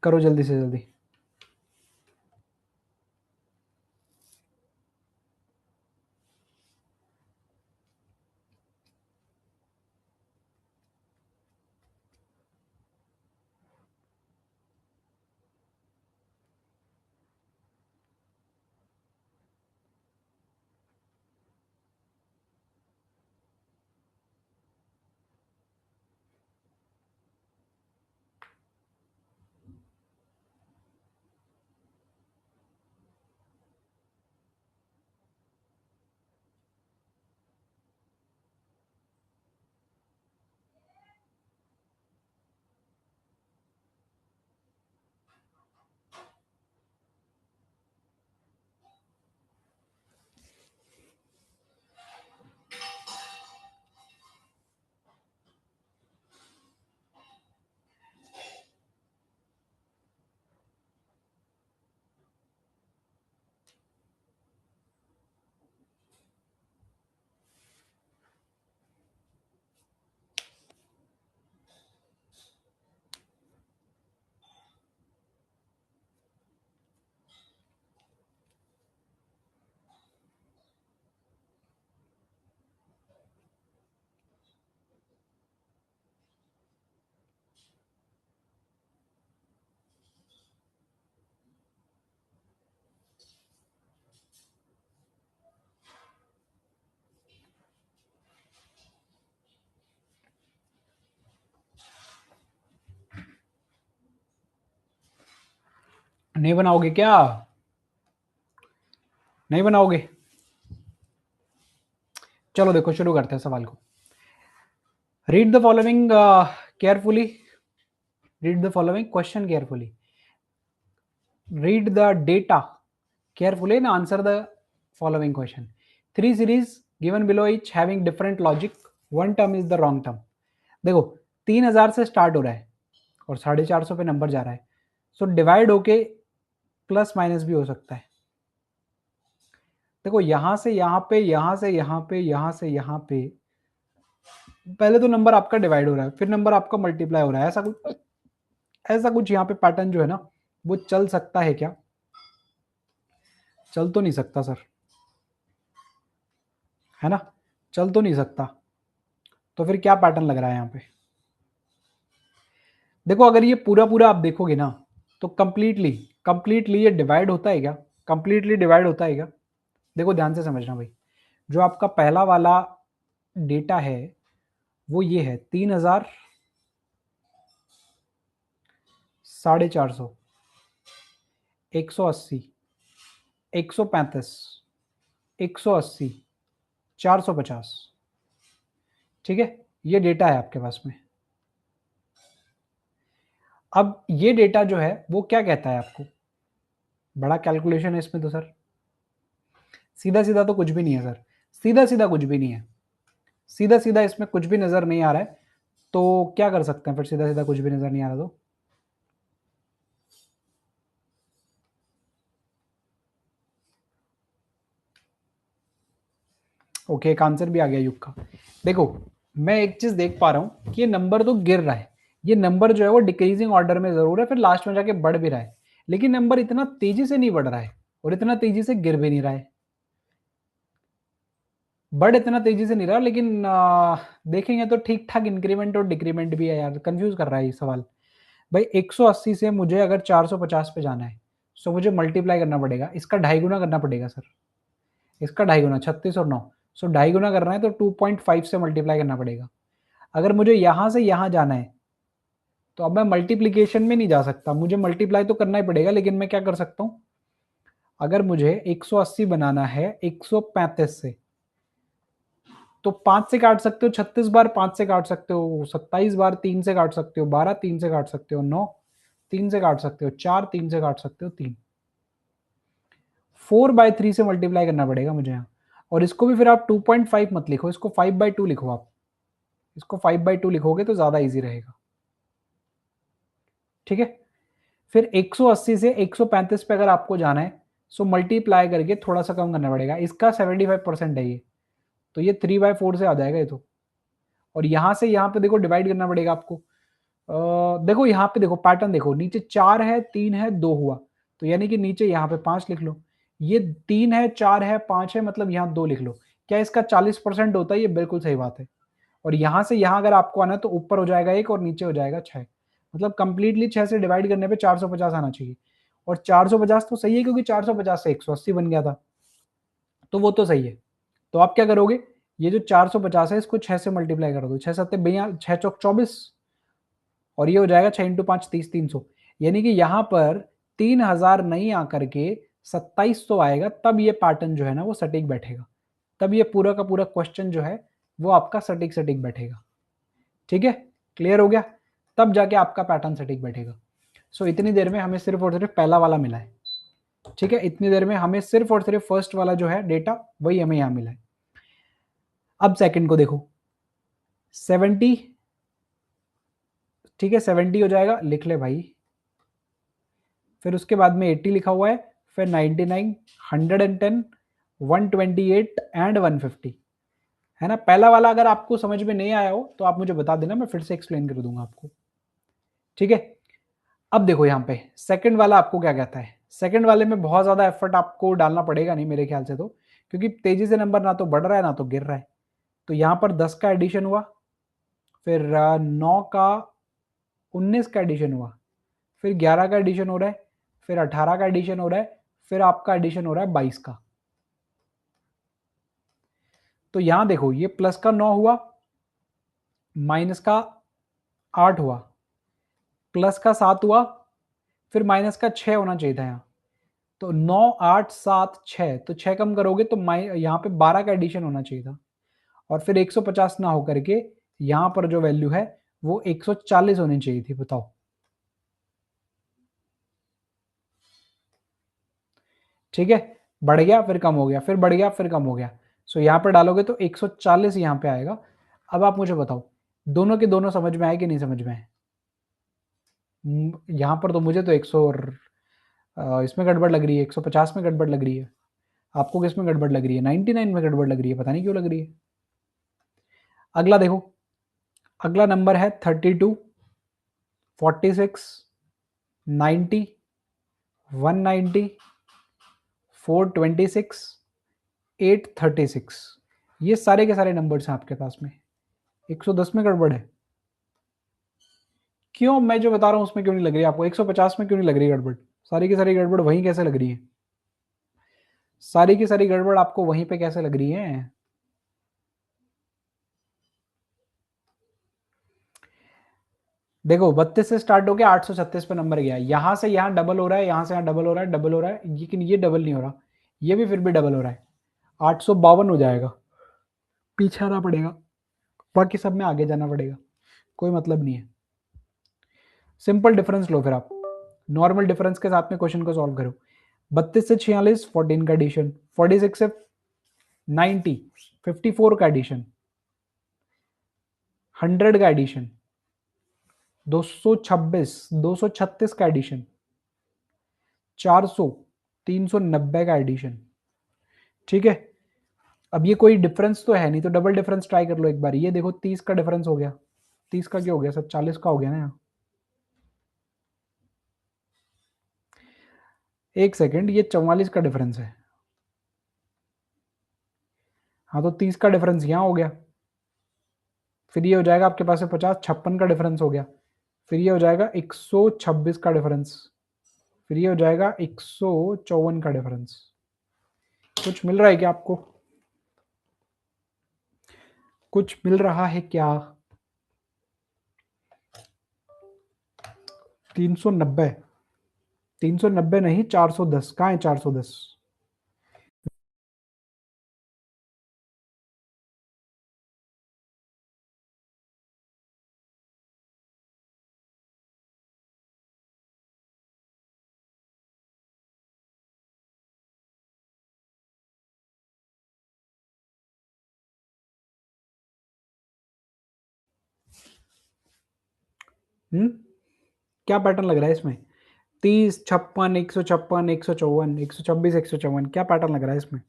करो जल्दी से जल्दी। नहीं बनाओगे क्या? नहीं बनाओगे? चलो देखो शुरू करते हैं सवाल को। Read the following carefully, read the following question carefully, read the data carefully and answer the following question. Three series given below each having different logic. One term is the wrong term. देखो 3000 से स्टार्ट हो रहा है और 450 पे नंबर जा रहा है, सो डिवाइड होके प्लस माइनस भी हो सकता है। देखो यहां से यहां पे, यहां से यहां पे, यहां से यहां पे, पहले तो नंबर आपका डिवाइड हो रहा है, फिर नंबर आपका मल्टीप्लाई हो रहा है। ऐसा कुछ यहाँ पे पैटर्न जो है ना वो चल सकता है क्या? चल तो नहीं सकता सर, है ना? चल तो नहीं सकता। तो फिर क्या पैटर्न लग रहा है यहाँ पे? देखो अगर ये पूरा पूरा आप देखोगे ना तो कंप्लीटली कंप्लीटली ये डिवाइड होता है क्या? कंप्लीटली डिवाइड होता है क्या? देखो ध्यान से समझना भाई, जो आपका पहला वाला डेटा है वो ये है 3000, 450, 180, 135, 180, 450। ठीक है, ये डेटा है आपके पास में। अब ये डेटा जो है वो क्या कहता है आपको? बड़ा कैलकुलेशन है इसमें तो सर। सीधा सीधा तो कुछ भी नहीं है सर, सीधा सीधा कुछ भी नहीं है, सीधा सीधा इसमें कुछ भी नजर नहीं आ रहा है। तो क्या कर सकते हैं फिर? सीधा सीधा कुछ भी नजर नहीं आ रहा तो ओके, एक आंसर भी आ गया युग का। देखो मैं एक चीज देख पा रहा हूं कि ये नंबर तो गिर रहा है, ये नंबर जो है वो डिक्रीजिंग ऑर्डर में जरूर है, फिर लास्ट में जाके बढ़ भी रहा है, लेकिन नंबर इतना तेजी से नहीं बढ़ रहा है और इतना तेजी से गिर भी नहीं रहा है। बढ़ इतना तेजी से नहीं रहा, लेकिन देखेंगे तो ठीक ठाक इंक्रीमेंट और डिक्रीमेंट भी है यार। कंफ्यूज कर रहा है ये सवाल भाई। 180 से मुझे अगर 450 पे जाना है तो मुझे मल्टीप्लाई करना पड़ेगा, इसका ढाई गुना करना पड़ेगा सर, इसका ढाई गुना, 36 और 9, सो ढाई गुना करना है तो 2.5 से मल्टीप्लाई करना पड़ेगा। अगर मुझे यहां से यहां जाना है तो अब मैं मल्टीप्लीकेशन में नहीं जा सकता, मुझे मल्टीप्लाई तो करना ही पड़ेगा। लेकिन मैं क्या कर सकता हूं, अगर मुझे 180 बनाना है 135 से, तो 5 से काट सकते हो, 36 बार 5 से काट सकते हो, 27 बार 3 से काट सकते हो, 12 3 से काट सकते हो, 9 3 से काट सकते हो, 4 3 से काट सकते हो, 3, 4/3 से मल्टीप्लाई करना पड़ेगा मुझे यहाँ। और इसको भी फिर आप 2.5 मत लिखो, इसको 5/2 लिखो आप, इसको 5/2 लिखोगे तो ज़्यादा ईजी रहेगा। ठीक है, फिर 180 से 135 पे अगर आपको जाना है सो मल्टीप्लाई करके थोड़ा सा कम करना पड़ेगा, इसका 75% है ये, तो ये 3/4 से आ जाएगा ये तो। और यहाँ से यहाँ पे देखो डिवाइड करना पड़ेगा आपको। देखो यहाँ पे देखो पैटर्न, देखो नीचे 4 है 3 है 2 हुआ, तो यानी कि नीचे यहाँ पे 5 लिख लो। ये 3 है 4 है 5 है, मतलब यहाँ 2 लिख लो। क्या इसका 40% होता है? ये बिल्कुल सही बात है। और यहाँ से यहाँ अगर आपको आना है तो ऊपर हो जाएगा 1 और नीचे हो जाएगा 6, मतलब कंप्लीटली 6 से डिवाइड करने पे 450 आना चाहिए। और 450 तो सही है क्योंकि 450 से 180 बन गया था, तो वो तो सही है। तो आप क्या करोगे, ये जो 450 है इसको 6 से मल्टीप्लाई कर दो, 6 7 6 चौक 24, और ये हो जाएगा 6 × 5 30, 300। यानी कि यहाँ पर 3000 नहीं आकर के 2700 आएगा, तब ये पैटर्न जो है ना वो सटीक बैठेगा, तब ये पूरा का पूरा क्वेश्चन जो है वो आपका सटीक सटीक बैठेगा। ठीक है, क्लियर हो गया? तब जाके आपका पैटर्न सटीक बैठेगा। सो इतनी देर में हमें सिर्फ और सिर्फ पहला वाला मिला है। ठीक है, इतनी देर में हमें सिर्फ और सिर्फ फर्स्ट वाला जो है डेटा वही हमें यहाँ मिला है। अब सेकंड को देखो, 70, ठीक है 70 हो जाएगा, लिख ले भाई। फिर उसके बाद में 80 लिखा हुआ है, फिर 99, 110, 128 एंड 150, है ना? पहला वाला अगर आपको समझ में नहीं आया हो तो आप मुझे बता देना, मैं फिर से एक्सप्लेन कर दूंगा आपको। ठीक है, अब देखो यहाँ पे सेकंड वाला आपको क्या कहता है। सेकंड वाले में बहुत ज्यादा एफर्ट आपको डालना पड़ेगा नहीं मेरे ख्याल से, तो क्योंकि तेजी से नंबर ना तो बढ़ रहा है ना तो गिर रहा है। तो यहाँ पर 10 का एडिशन हुआ, फिर 9 का, 19 का एडिशन हुआ, फिर 11 का एडिशन हो रहा है, फिर 18 का एडिशन हो रहा है, फिर आपका एडिशन हो रहा है 22 का। तो यहां देखो ये प्लस का 9 हुआ, माइनस का 8 हुआ, प्लस का 7 हुआ, फिर माइनस का 6 होना चाहिए था यहाँ, तो 9 8 7 6, तो 6 कम करोगे तो यहाँ पे 12 का एडिशन होना चाहिए था, और फिर 150 ना होकर के यहाँ पर जो वैल्यू है वो 140 होनी चाहिए थी। बताओ, ठीक है, बढ़ गया फिर कम हो गया, फिर बढ़ गया फिर कम हो गया। सो यहाँ पर डालोगे तो 140 यहाँ पे आएगा। अब आप मुझे बताओ, दोनों के दोनों समझ में आए कि नहीं समझ में आए? यहाँ पर तो मुझे तो 100 इसमें गड़बड़ लग रही है, 150 में गड़बड़ लग रही है। आपको किस में गड़बड़ लग रही है? 99 में गड़बड़ लग रही है, पता नहीं क्यों लग रही है। अगला देखो, अगला नंबर है 32, 46, 90, 190, 426, 836। ये सारे के सारे नंबर्स हैं आपके पास में। 110 में गड़बड़ है क्यों? मैं जो बता रहा हूँ उसमें क्यों नहीं लग रही है आपको? 150 में क्यों नहीं लग रही गड़बड़? सारी की सारी गड़बड़ वहीं कैसे लग रही है? सारी की सारी गड़बड़ आपको वहीं पे कैसे लग रही है? देखो, 32 से स्टार्ट होकर 836 पे नंबर गया, यहां से यहां डबल हो रहा है, यहां से यहां डबल हो रहा है, डबल हो रहा है, लेकिन ये डबल नहीं हो रहा, ये भी फिर भी डबल हो रहा है। 852 हो जाएगा, पीछे आना पड़ेगा, बाकी सब में आगे जाना पड़ेगा, कोई मतलब नहीं है। सिंपल डिफरेंस लो फिर आप, नॉर्मल डिफरेंस के साथ में क्वेश्चन को सॉल्व करो। 32 से 46, 14 का एडिशन, 46 से 90, 54 का एडिशन, 100 का एडिशन, 226, 236 का एडिशन, 400, 390 का एडिशन। ठीक है, अब ये कोई डिफरेंस तो है नहीं, तो डबल डिफरेंस ट्राई कर लो एक बार। ये देखो 30 का डिफरेंस हो गया, 30 का क्या हो गया सर? 40 का हो गया ना यहाँ। एक सेकंड, ये 44 का डिफरेंस है। हाँ, तो 30 का डिफरेंस यहाँ हो गया, फिर ये हो जाएगा आपके पास में 50, 56 का डिफरेंस हो गया, फिर ये हो जाएगा 126 का डिफरेंस, फिर ये हो जाएगा 154 का डिफरेंस। कुछ मिल रहा है क्या आपको? कुछ मिल रहा है क्या? 390, 390 नहीं, 410। कहाँ है 410? क्या पैटर्न लग रहा है इसमें? 30, 56, 156, 154, 126, 154, क्या पैटर्न लग रहा है इसमें?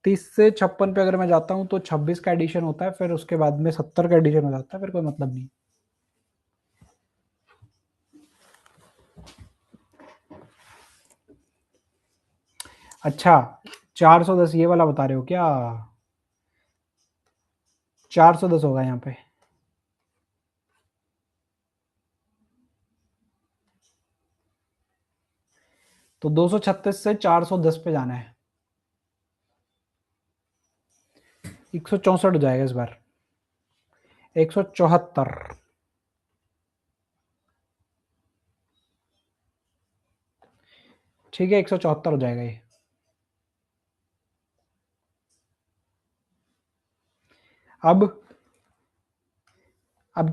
30 से 56 पे अगर मैं जाता हूँ तो 26 का एडिशन होता है, फिर उसके बाद में 70 का एडिशन हो जाता है, फिर कोई मतलब नहीं। अच्छा, 410 ये वाला बता रहे हो क्या? 410 होगा यहाँ पे। तो 236 से 410 पे जाना है, 164 हो जाएगा इस बार, 174। ठीक है, 174 हो जाएगा ये। अब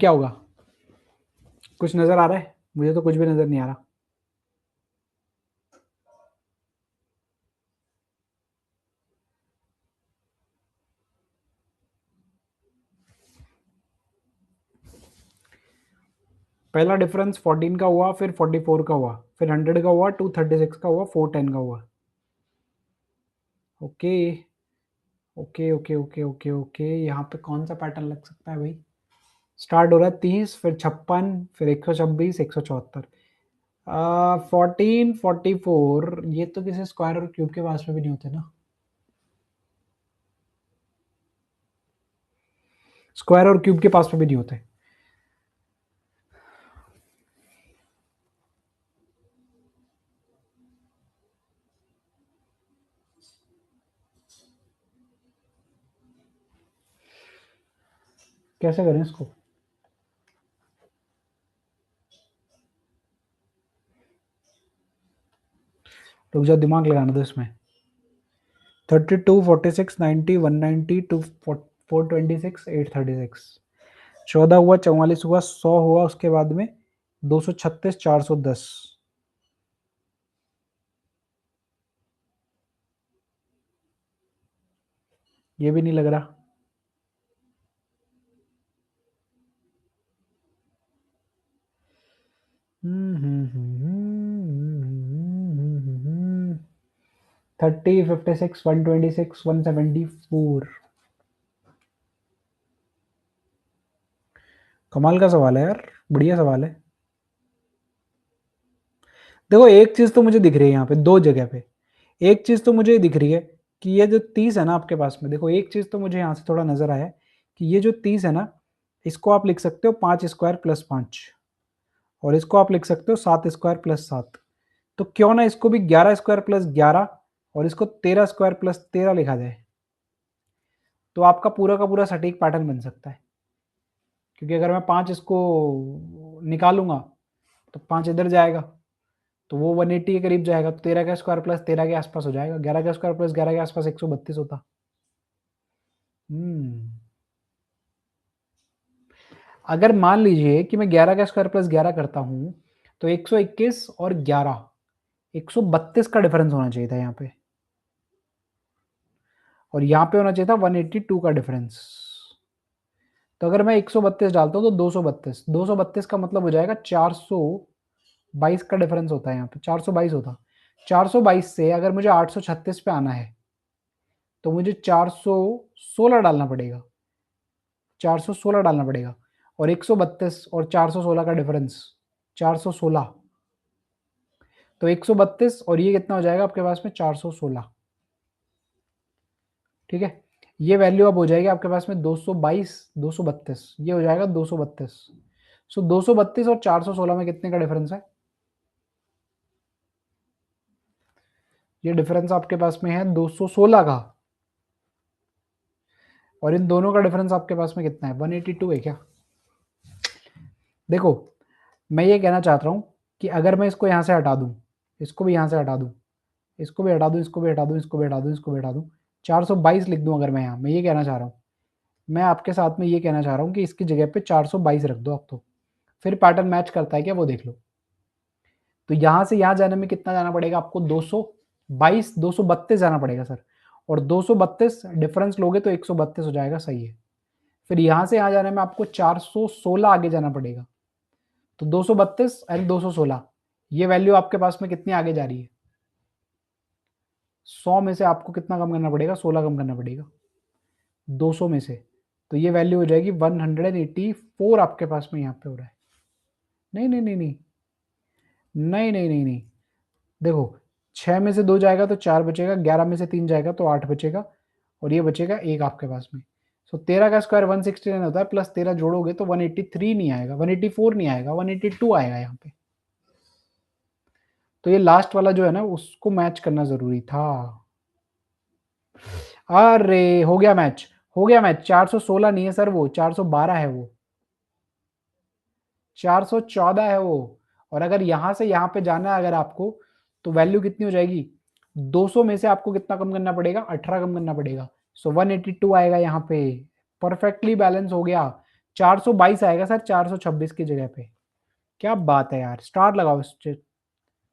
क्या होगा? कुछ नजर आ रहा है? मुझे तो कुछ भी नजर नहीं आ रहा। पहला डिफरेंस 14 का हुआ, फिर 44 का हुआ, फिर 100 का हुआ, 236 का हुआ, 410 का हुआ। Okay okay okay okay okay okay, यहाँ पे कौन सा पैटर्न लग सकता है भाई? स्टार्ट हो रहा है 30, फिर 56, फिर 126, 174। 14, 44, ये तो किसी स्क्वायर और क्यूब के पास में भी नहीं होते ना। स्क्वायर और क्यूब के पास में भी नहीं होते। कैसे करें इसको? रुक जाओ, दिमाग लगाना दो इसमें। 32, 46, 90, 190, 426, 836, 14 हुआ, 44 हुआ, 100 हुआ, उसके बाद में 236, 410। ये भी नहीं लग रहा। थर्टी, 56, 126, 174। कमाल का सवाल है यार, बढ़िया सवाल है। देखो एक चीज तो मुझे दिख रही है यहाँ पे, दो जगह पे। एक चीज तो मुझे दिख रही है कि ये जो 30 है ना आपके पास में, देखो एक चीज तो मुझे यहाँ से थोड़ा नजर आया कि ये जो 30 है ना, इसको आप लिख सकते हो 5² + 5, और इसको आप लिख सकते हो 7² + 7। तो क्यों ना इसको भी 11² + 11 और इसको 13² + 13 लिखा जाए, तो आपका पूरा का पूरा सटीक पैटर्न बन सकता है। क्योंकि अगर मैं 5 इसको निकालूंगा तो 5 इधर जाएगा, तो वो 180 के करीब जाएगा, तो 13² + 13 के आसपास हो जाएगा। 11² + 11 के आसपास 132 होता। अगर मान लीजिए कि मैं 11² + 11 करता हूं, तो 121 और 11, 132 का डिफरेंस होना चाहिए था यहाँ पे, और यहाँ पे होना चाहिए था 182 का डिफरेंस। तो अगर मैं 132 डालता हूँ तो 232, 232 का मतलब हो जाएगा 422 का डिफरेंस होता है यहाँ पे, 422 होता। 422 से अगर मुझे 836 पे आना है तो मुझे 416 डालना पड़ेगा, 416 डालना पड़ेगा। और 132 और 416 का डिफरेंस 416, तो 132 और ये कितना हो जाएगा आपके पास में 416। ठीक है, ये वैल्यू अब हो जाएगी आपके पास में 222, 232, ये हो जाएगा 232। सो 232 और 416 में कितने का डिफरेंस है? ये डिफरेंस आपके पास में है 216 का, और इन दोनों का डिफरेंस आपके पास में कितना है? 182 है क्या? देखो मैं ये कहना चाहता हूँ कि अगर मैं इसको यहाँ से हटा दूँ, इसको भी यहाँ से हटा दूँ, इसको भी हटा दूँ, इसको भी हटा दूँ, इसको भी हटा दूँ, इसको भी हटा दूँ, 422 लिख दूँ अगर मैं यहाँ, मैं ये कहना चाह रहा हूँ, मैं आपके साथ में ये कहना चाह रहा हूँ कि इसकी जगह पे 422 रख दो आप, तो फिर पैटर्न मैच करता है क्या वो देख लो। तो यहाँ से यहाँ जाने में कितना जाना पड़ेगा आपको? 222, 232 जाना पड़ेगा सर, और 232 डिफरेंस लोगे तो 132 हो जाएगा, सही है। फिर यहाँ से यहाँ जाने में आपको 416 आगे जाना पड़ेगा, तो 232 एंड 216, ये वैल्यू आपके पास में कितनी आगे जा रही है? 100 में से आपको कितना कम करना पड़ेगा? 16 कम करना पड़ेगा 200 में से, तो ये वैल्यू हो जाएगी 184 आपके पास में यहाँ पे हो रहा है। नहीं नहीं नहीं नहीं नहीं नहीं नहीं नहीं, देखो 6 में से 2 जाएगा तो 4 बचेगा, 11 में से 3 जाएगा तो 8 बचेगा, और ये बचेगा 1 आपके पास में। सो 13 का स्क्वायर 169 होता है, प्लस 13 जोड़ोगे तो 183 नहीं आएगा, 184 नहीं आएगा, 182 आएगा यहाँ पे। तो ये लास्ट वाला जो है ना, उसको मैच करना जरूरी था। अरे हो गया मैच, हो गया मैच। 416 नहीं है सर, वो 412 है, वो 414 है वो। और अगर यहां से यहां पे जाना है अगर आपको, तो वैल्यू कितनी हो जाएगी? 200 में से आपको कितना कम करना पड़ेगा? 18 कम करना पड़ेगा, सो 182 आएगा यहाँ पे। परफेक्टली बैलेंस हो गया। 422 आएगा सर 426 की जगह पे। क्या बात है यार, स्टार लगाओ इस,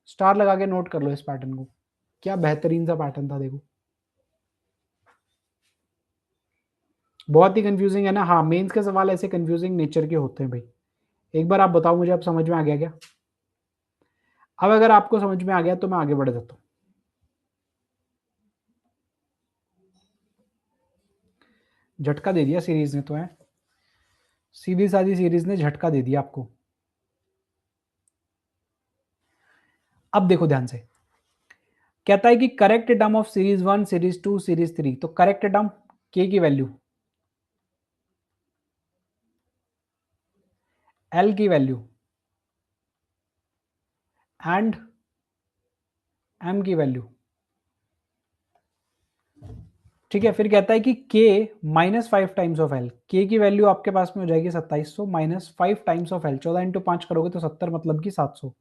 स्टार लगा के नोट कर लो इस पैटर्न को। क्या बेहतरीन सा पैटर्न था, देखो। बहुत ही कंफ्यूजिंग है ना? हाँ, मेंस के सवाल ऐसे कंफ्यूजिंग नेचर के होते हैं भाई। एक बार आप बताओ मुझे, अब समझ में आ गया क्या? अब अगर आपको समझ में आ गया तो मैं आगे बढ़ जाता हूँ। झटका दे दिया सीरीज ने तो, है सीधी सादी सीरीज ने झटका दे दिया आपको। अब देखो ध्यान से, कहता है कि correct term of series 1, series 2, series 3। तो करेक्ट टर्म के की वैल्यू, एल की वैल्यू एंड एम की वैल्यू। ठीक है, फिर कहता है कि के -5 टाइम्स ऑफ एल। के की वैल्यू आपके पास में हो जाएगी 2700, -5 टाइम्स ऑफ एल, 14 × 5 करोगे तो 70, मतलब कि 700।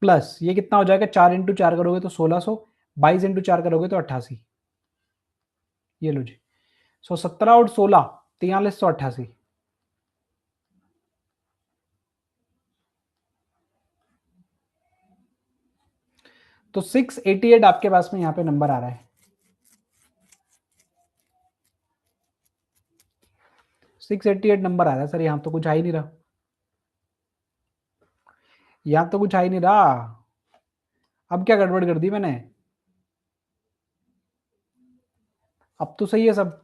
प्लस ये कितना हो जाएगा, 4 इंटू 4 करोगे तो 1600, 22 इंटू 4 करोगे तो 88। ये लो जी। 17 और 16 4388। तो 688 आपके पास में यहाँ पे नंबर आ रहा है। 688 नंबर आ रहा है सर, यहाँ तो कुछ आ ही नहीं रहा, यहाँ तो कुछ आ ही नहीं रहा। अब क्या गड़बड़ कर दी मैंने? अब तो सही है सब।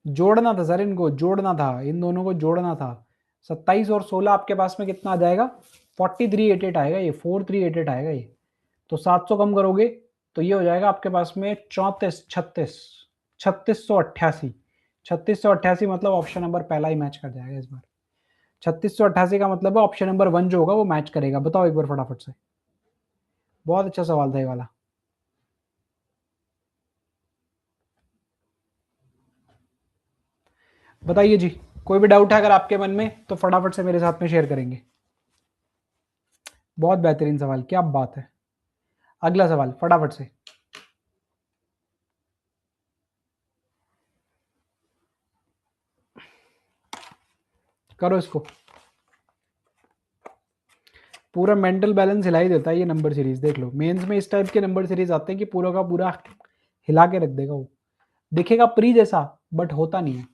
जोड़ना था सर, इनको जोड़ना था, इन दोनों को जोड़ना था। 27 और 16 आपके पास में कितना आ जाएगा, 4388 आएगा, ये 4388 आएगा ये। तो 700 कम करोगे तो ये हो जाएगा आपके पास में 3688। 3688 मतलब ऑप्शन नंबर पहला ही मैच कर जाएगा इस बार। 3688 का मतलब है ऑप्शन नंबर 1 जो होगा वो मैच करेगा। बताओ एक बार फटाफट से। बहुत अच्छा सवाल था ये वाला। बताइए जी, कोई भी डाउट है अगर आपके मन में तो फटाफट से मेरे साथ में शेयर करेंगे। बहुत बेहतरीन सवाल, क्या बात है। अगला सवाल फटाफट से करो इसको। पूरा मेंटल बैलेंस हिला ही देता है ये नंबर सीरीज, देख लो मेंस में इस टाइप के नंबर सीरीज आते हैं कि पूरा का पूरा हिला के रख देगा वो। दिखेगा प्री जैसा बट होता नहीं है।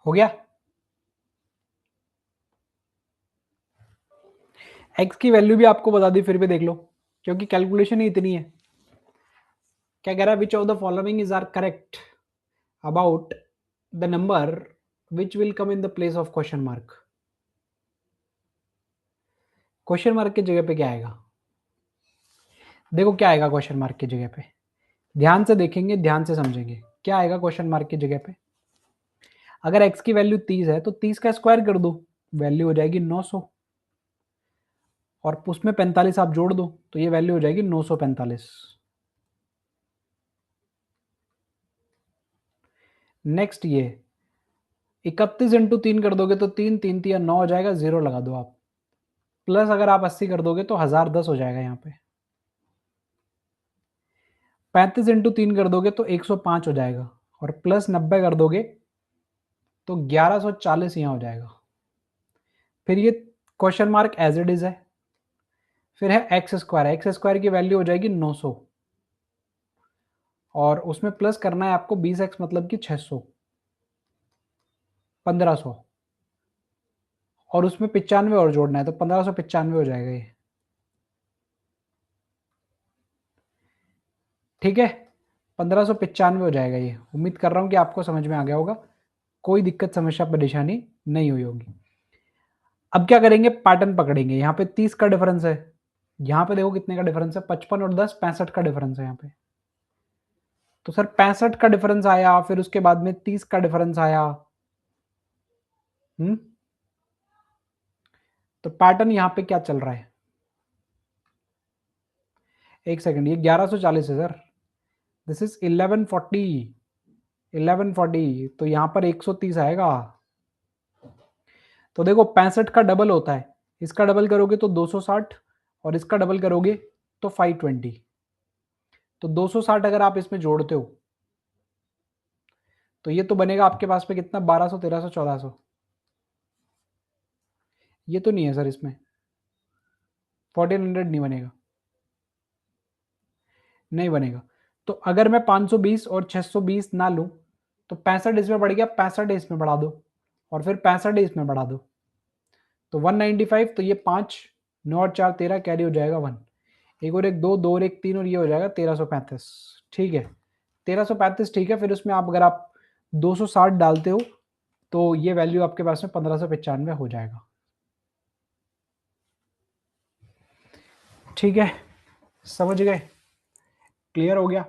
हो गया। एक्स की वैल्यू भी आपको बता दी, फिर भी देख लो क्योंकि कैलकुलेशन ही इतनी है। क्या कह रहा है, which of the following is are correct about the number which will come in the place of question mark. Question mark की जगह पे क्या आएगा, देखो क्या आएगा क्वेश्चन मार्क की जगह पे। ध्यान से देखेंगे, ध्यान से समझेंगे क्या आएगा क्वेश्चन मार्क की जगह पे। अगर x की वैल्यू 30 है तो 30 का स्क्वायर कर दो, वैल्यू हो जाएगी 900, और उसमें 45 आप जोड़ दो तो ये वैल्यू हो जाएगी 945। नेक्स्ट ये 31 इंटू 3 कर दोगे तो 3 3 9 हो जाएगा, जीरो लगा दो आप। प्लस अगर आप 80 कर दोगे तो 1010 हो जाएगा यहाँ पे। 35 इंटू 3 कर दोगे तो 105 हो जाएगा, और प्लस 90 कर दोगे तो 1140 यहाँ हो जाएगा। फिर ये question mark as it is है, फिर है एक्स स्क्वायर की वैल्यू हो जाएगी 900, और उसमें प्लस करना है आपको 20x मतलब कि 600, 1500, और उसमें 95 और जोड़ना है तो 1595 हो जाएगा ये। ठीक है, 1595 हो जाएगा ये। उम्मीद कर रहा हूँ कि आपको समझ में आ गया होगा, कोई दिक्कत समस्या परेशानी नहीं हुई होगी। अब क्या करेंगे, पैटर्न पकड़ेंगे। यहाँ पे 30 का डिफरेंस है, यहाँ पे देखो कितने का डिफरेंस है, 55 और 10, 65 का डिफरेंस है यहाँ पे। तो सर 65 का डिफरेंस आया, फिर उसके बाद में 30 का डिफरेंस आया। तो पैटर्न यहाँ पे क्या चल रहा है, एक सेकंड, ये 1140 है सर, दिस इज 1140, 1140, तो यहाँ पर 130 आएगा। तो देखो 65 का डबल होता है, इसका डबल करोगे तो 260, और इसका डबल करोगे तो 520। तो 260 अगर आप इसमें जोड़ते हो तो ये तो बनेगा आपके पास में कितना, 1200, 1300, 1400। ये तो नहीं है सर, इसमें 1400 नहीं बनेगा, नहीं बनेगा। तो अगर मैं 520 और 620 ना लूं तो 65 इसमें बढ़ गया, 65 इसमें बढ़ा दो, और फिर 65 इसमें बढ़ा दो, तो 195। तो ये 5, 9 और 4 13, कैरी हो जाएगा 1, एक और एक 2, 2 और एक 3, और ये हो जाएगा 1335। ठीक है, 1335 ठीक है। फिर उसमें आप अगर आप 260 डालते हो तो ये वैल्यू आपके पास में 1595 हो जाएगा। ठीक है, समझ गए, क्लियर हो गया।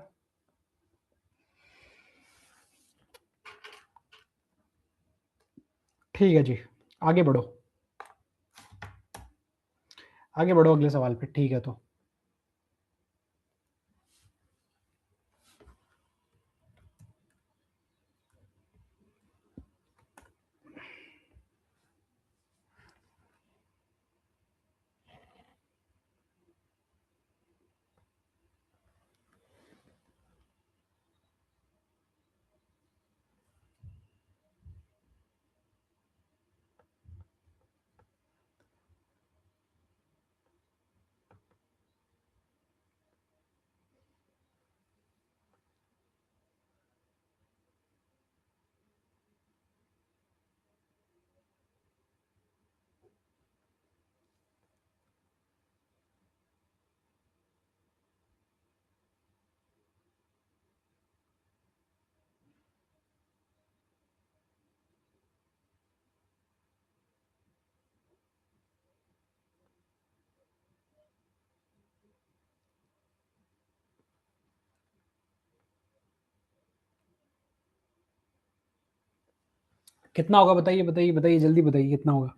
ठीक है जी, आगे बढ़ो, आगे बढ़ो अगले सवाल पे। ठीक है, तो कितना होगा, बताइए बताइए बताइए, जल्दी बताइए कितना होगा।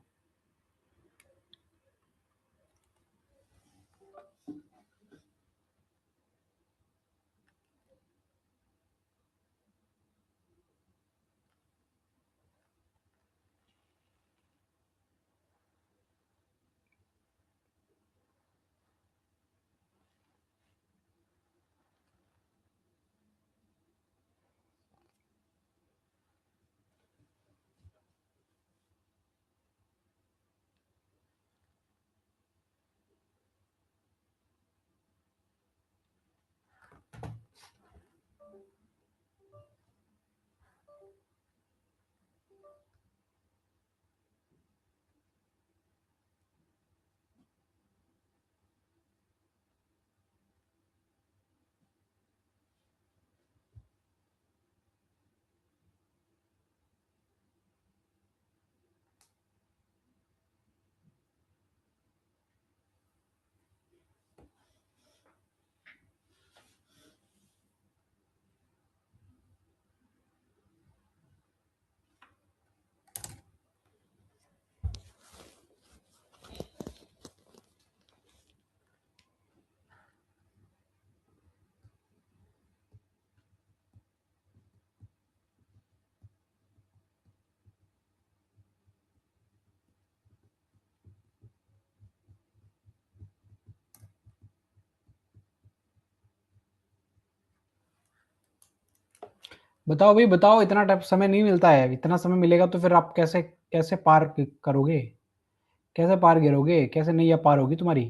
बताओ भाई बताओ, इतना टाइप समय नहीं मिलता है, इतना समय मिलेगा तो फिर आप कैसे कैसे पार करोगे, कैसे पार गिरोगे, कैसे नैया पार होगी तुम्हारी।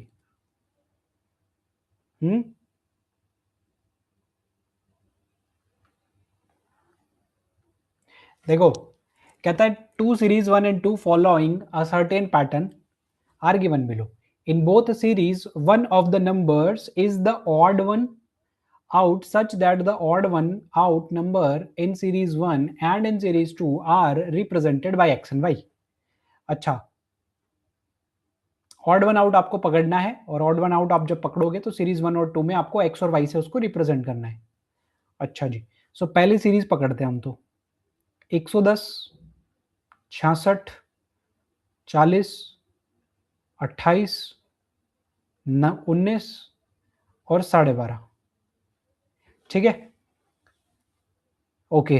हम्म, देखो, कहता है two series 1 and 2 following a certain pattern are given below, in both series one of the numbers is the odd one, out such that the odd one out number in series 1 and in series 2 are represented by x and y. अच्छा, ऑड वन आउट आपको पकड़ना है और ऑड वन आउट आप जब पकड़ोगे तो सीरीज 1 और 2 में आपको x और y से उसको रिप्रेजेंट करना है. अच्छा जी, सो पहली सीरीज पकड़ते हैं हम. तो 110, 66, 40, 28, 19 और 12.5. ठीक है, ओके.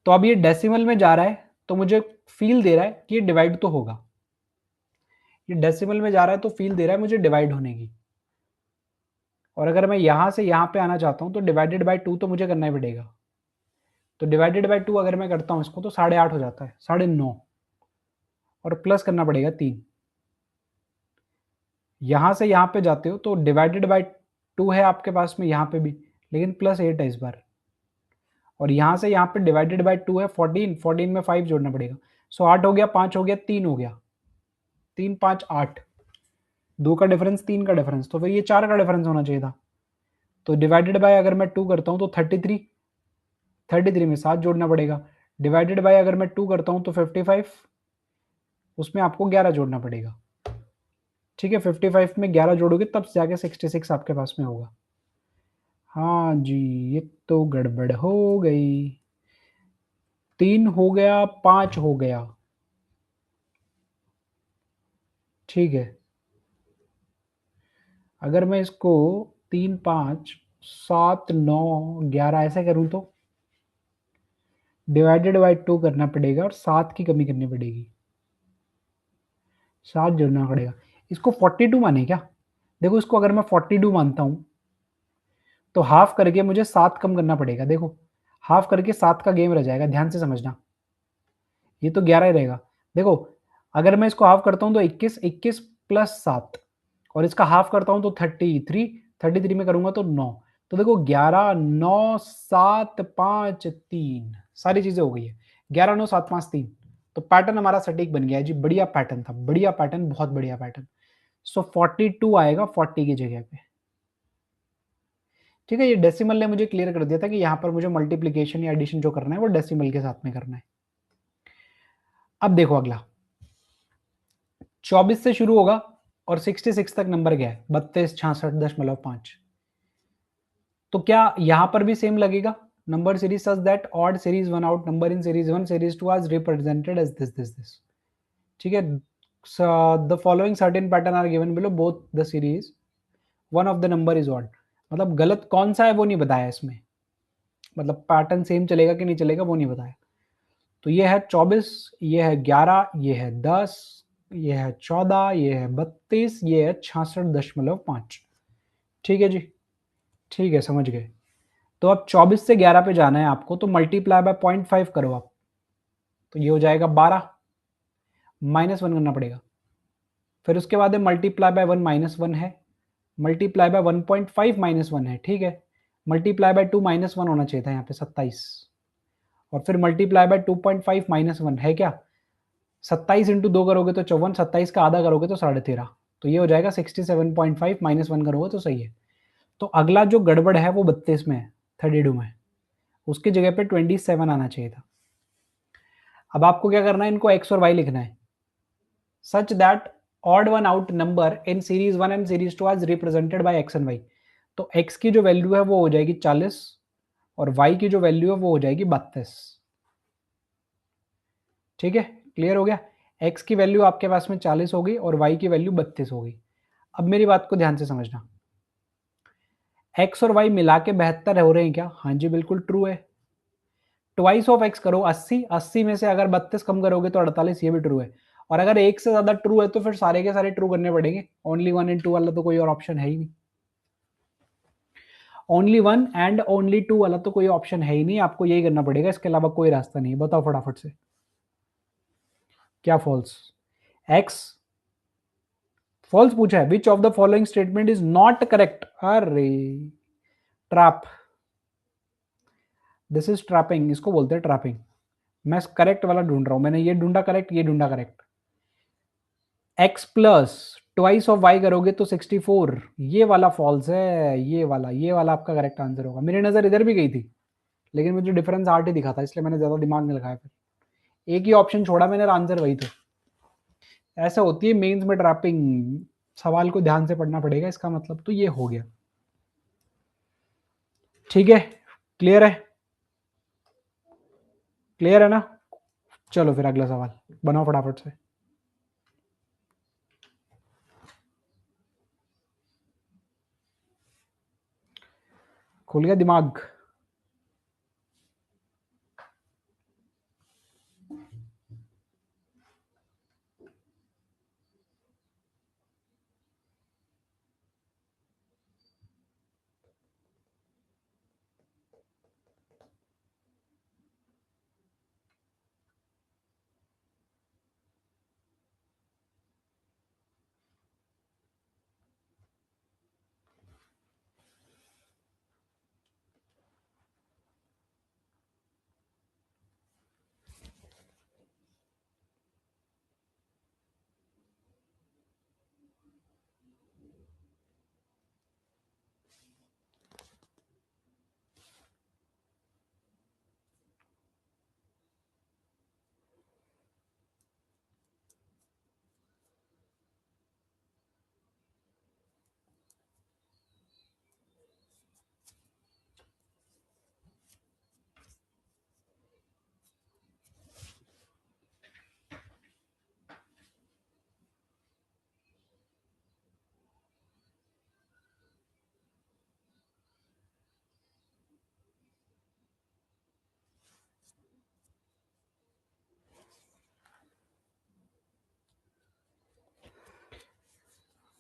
तो अब ये डेसिमल में जा रहा है तो मुझे फील दे रहा है कि ये डिवाइड तो होगा. ये डेसिमल में जा रहा है तो फील दे रहा है मुझे डिवाइड होने की. और अगर मैं यहां से यहां पे आना चाहता हूं तो डिवाइडेड बाय 2 तो मुझे करना ही पड़ेगा. तो डिवाइडेड बाय 2 अगर मैं करता हूं इसको तो 8.5 हो जाता है, 9.5. और प्लस करना पड़ेगा 3. यहां से यहां पे जाते हो तो डिवाइडेड बाय 2 है आपके पास में यहां पे भी, लेकिन प्लस 8 है इस बार. और यहां से यहां पे डिवाइडेड बाय 2 है 14, 14 में 5 जोड़ना पड़ेगा. सो 8 हो गया, 5 हो गया, 3 हो गया. 3 5 8, 2 का डिफरेंस, 3 का डिफरेंस, तो फिर ये 4 का डिफरेंस होना चाहिए था. तो डिवाइडेड बाय अगर मैं 2 करता हूं तो 33, 33 में 7 जोड़ना पड़ेगा. डिवाइडेड बाय अगर मैं 2 करता हूं तो 55, उसमें आपको 11 जोड़ना पड़ेगा. ठीक है, 55 में 11 जोड़ोगे तब जाके 66 आपके पास में होगा. हाँ जी, ये तो गड़बड़ हो गई. 3 हो गया, 5 हो गया. ठीक है, अगर मैं इसको 3 5 7 9 11 ऐसे करूं तो डिवाइडेड बाय 2 करना पड़ेगा और 7 की कमी करनी पड़ेगी. 7 जोड़ना पड़ेगा. इसको 42 माने क्या? देखो, इसको अगर मैं 42 मानता हूं तो हाफ करके मुझे 7 कम करना पड़ेगा. देखो, हाफ करके 7 का गेम रह जाएगा, ध्यान से समझना. ये तो 11 ही रहेगा. देखो, अगर मैं इसको हाफ करता हूं तो 21, 21 प्लस 7, और इसका हाफ करता हूं तो 33, 33 में करूंगा तो 9. तो देखो 11 9 7 5 3 सारी चीजें हो गई है. 11 9 7 5 3. तो पैटर्न हमारा सटीक बन गया है जी. बढ़िया पैटर्न था, बढ़िया पैटर्न, बहुत बढ़िया पैटर्न. सो 42 आएगा 40 की जगह पे. ठीक है, ये डेसिमल ने मुझे क्लियर कर दिया था कि यहाँ पर मुझे मल्टीप्लीकेशन या एडिशन जो करना है वो डेसिमल के साथ में करना है. अब देखो अगला 24 से शुरू होगा और 66 तक नंबर गया है, 32 66.5. तो क्या यहां पर भी सेम लगेगा? Number series such that odd series one out number in series 1 series 2 आज रिप्रेजेंटेड एज दिस. ठीक है, the following certain pattern are given below both the series, one of the number is odd. मतलब गलत कौन सा है वो नहीं बताया इसमें, मतलब पैटर्न सेम चलेगा कि नहीं चलेगा वो नहीं बताया. तो ये है 24, ये है 11, ये है 10, ये है 14, ये है 32, ये है 66.5. ठीक है जी, ठीक है, समझ गए. तो अब 24 से 11 पे जाना है आपको, तो मल्टीप्लाई बाय 0.5 करो आप, तो ये हो जाएगा 12, -1 करना पड़ेगा. फिर उसके बाद मल्टीप्लाई बाय 1 -1 है, मल्टीप्लाई बाय 1.5 -1 है. ठीक है, मल्टीप्लाई बाय 2 -1 होना चाहिए था यहाँ पे 27, और फिर मल्टीप्लाई बाय 2.5 -1 है क्या? 27 इंटू 2 करोगे तो 54, 27 का आधा करोगे तो 13.5. तो ये हो जाएगा 67.5, -1 करोगे तो सही है. तो अगला जो गड़बड़ है वो 32 में है, 32 में, उसकी जगह पे 27 आना चाहिए था. अब आपको क्या करना है, इनको x और y लिखना है. सच that odd one out number in series 1 and series 2 आज represented by x and y. तो x की जो वैल्यू है वो हो जाएगी 40 और y की जो वैल्यू है वो हो जाएगी 32. ठीक है, क्लियर हो गया. x की वैल्यू आपके पास में 40 होगी और y की वैल्यू 32 होगी. अब मेरी बात को ध्यान से समझना, x और y मिला के 72 हो रहे हैं क्या? हाँ जी, बिल्कुल ट्रू है. ट्वाइस ऑफ x करो 80, 80 में से अगर 32 कम करोगे तो 48, ये भी ट्रू है. और अगर एक से ज्यादा ट्रू है तो फिर सारे के सारे ट्रू करने पड़ेंगे. ओनली 1 एंड 2 वाला तो कोई और ऑप्शन है ही नहीं. ओनली 1 एंड ओनली 2 वाला तो कोई ऑप्शन है ही नहीं, आपको यही करना पड़ेगा, इसके अलावा कोई रास्ता नहीं है. बताओ फटाफट से, क्या फॉल्स? x फॉल्स पूछा है. Which of the following statement is not correct? अरे ट्रैप, दिस इज ट्रैपिंग, इसको बोलते हैं ट्रैपिंग. मैं करेक्ट वाला ढूंढ रहा हूं, मैंने ये ढूंढा करेक्ट, ये ढूंढा correct. x plus twice of y करोगे तो 64, ये वाला फॉल्स है, ये वाला आपका करेक्ट आंसर होगा। मेरी नज़र इधर भी गई थी, लेकिन मुझे डिफरेंस 8 ही दिखा था, इसलिए मैंने ज़्यादा दिमाग नहीं लगाया। फिर एक ही ऑप्शन छोड़ा मैंने, आंसर वही था। ऐसा होती है मेंस में ट्रैपिंग, सवाल को ध्यान से पढ़ना पड़ेगा, इसका मतलब तो ये हो गया। ठीक है, क्लियर है, क्लियर है ना? चलो फिर अगला सवाल बनाओ फटाफट से। खुल गया दिमाग?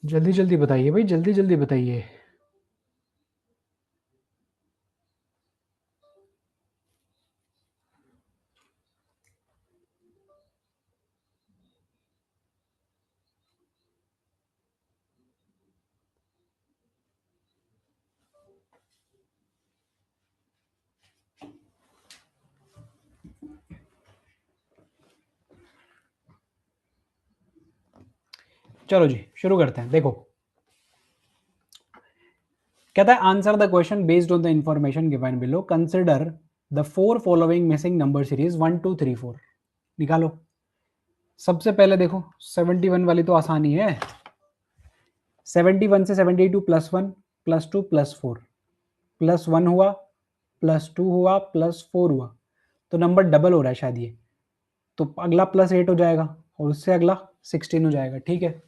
जल्दी जल्दी बताइए भाई, जल्दी जल्दी बताइए। चलो जी शुरू करते हैं। देखो कहता है answer the question based on the information given below, consider the 4 following missing number series 1 2 3 4। निकालो। सबसे पहले देखो 71 वाली तो आसानी है। 71 से 72 प्लस 1 प्लस 2 प्लस 4, प्लस 1 हुआ, प्लस 2 हुआ, प्लस 4 हुआ, तो नंबर डबल हो रहा है शायद ये, तो अगला प्लस 8 हो जाएगा और उससे अगला 16 हो जाएगा। ठीक है,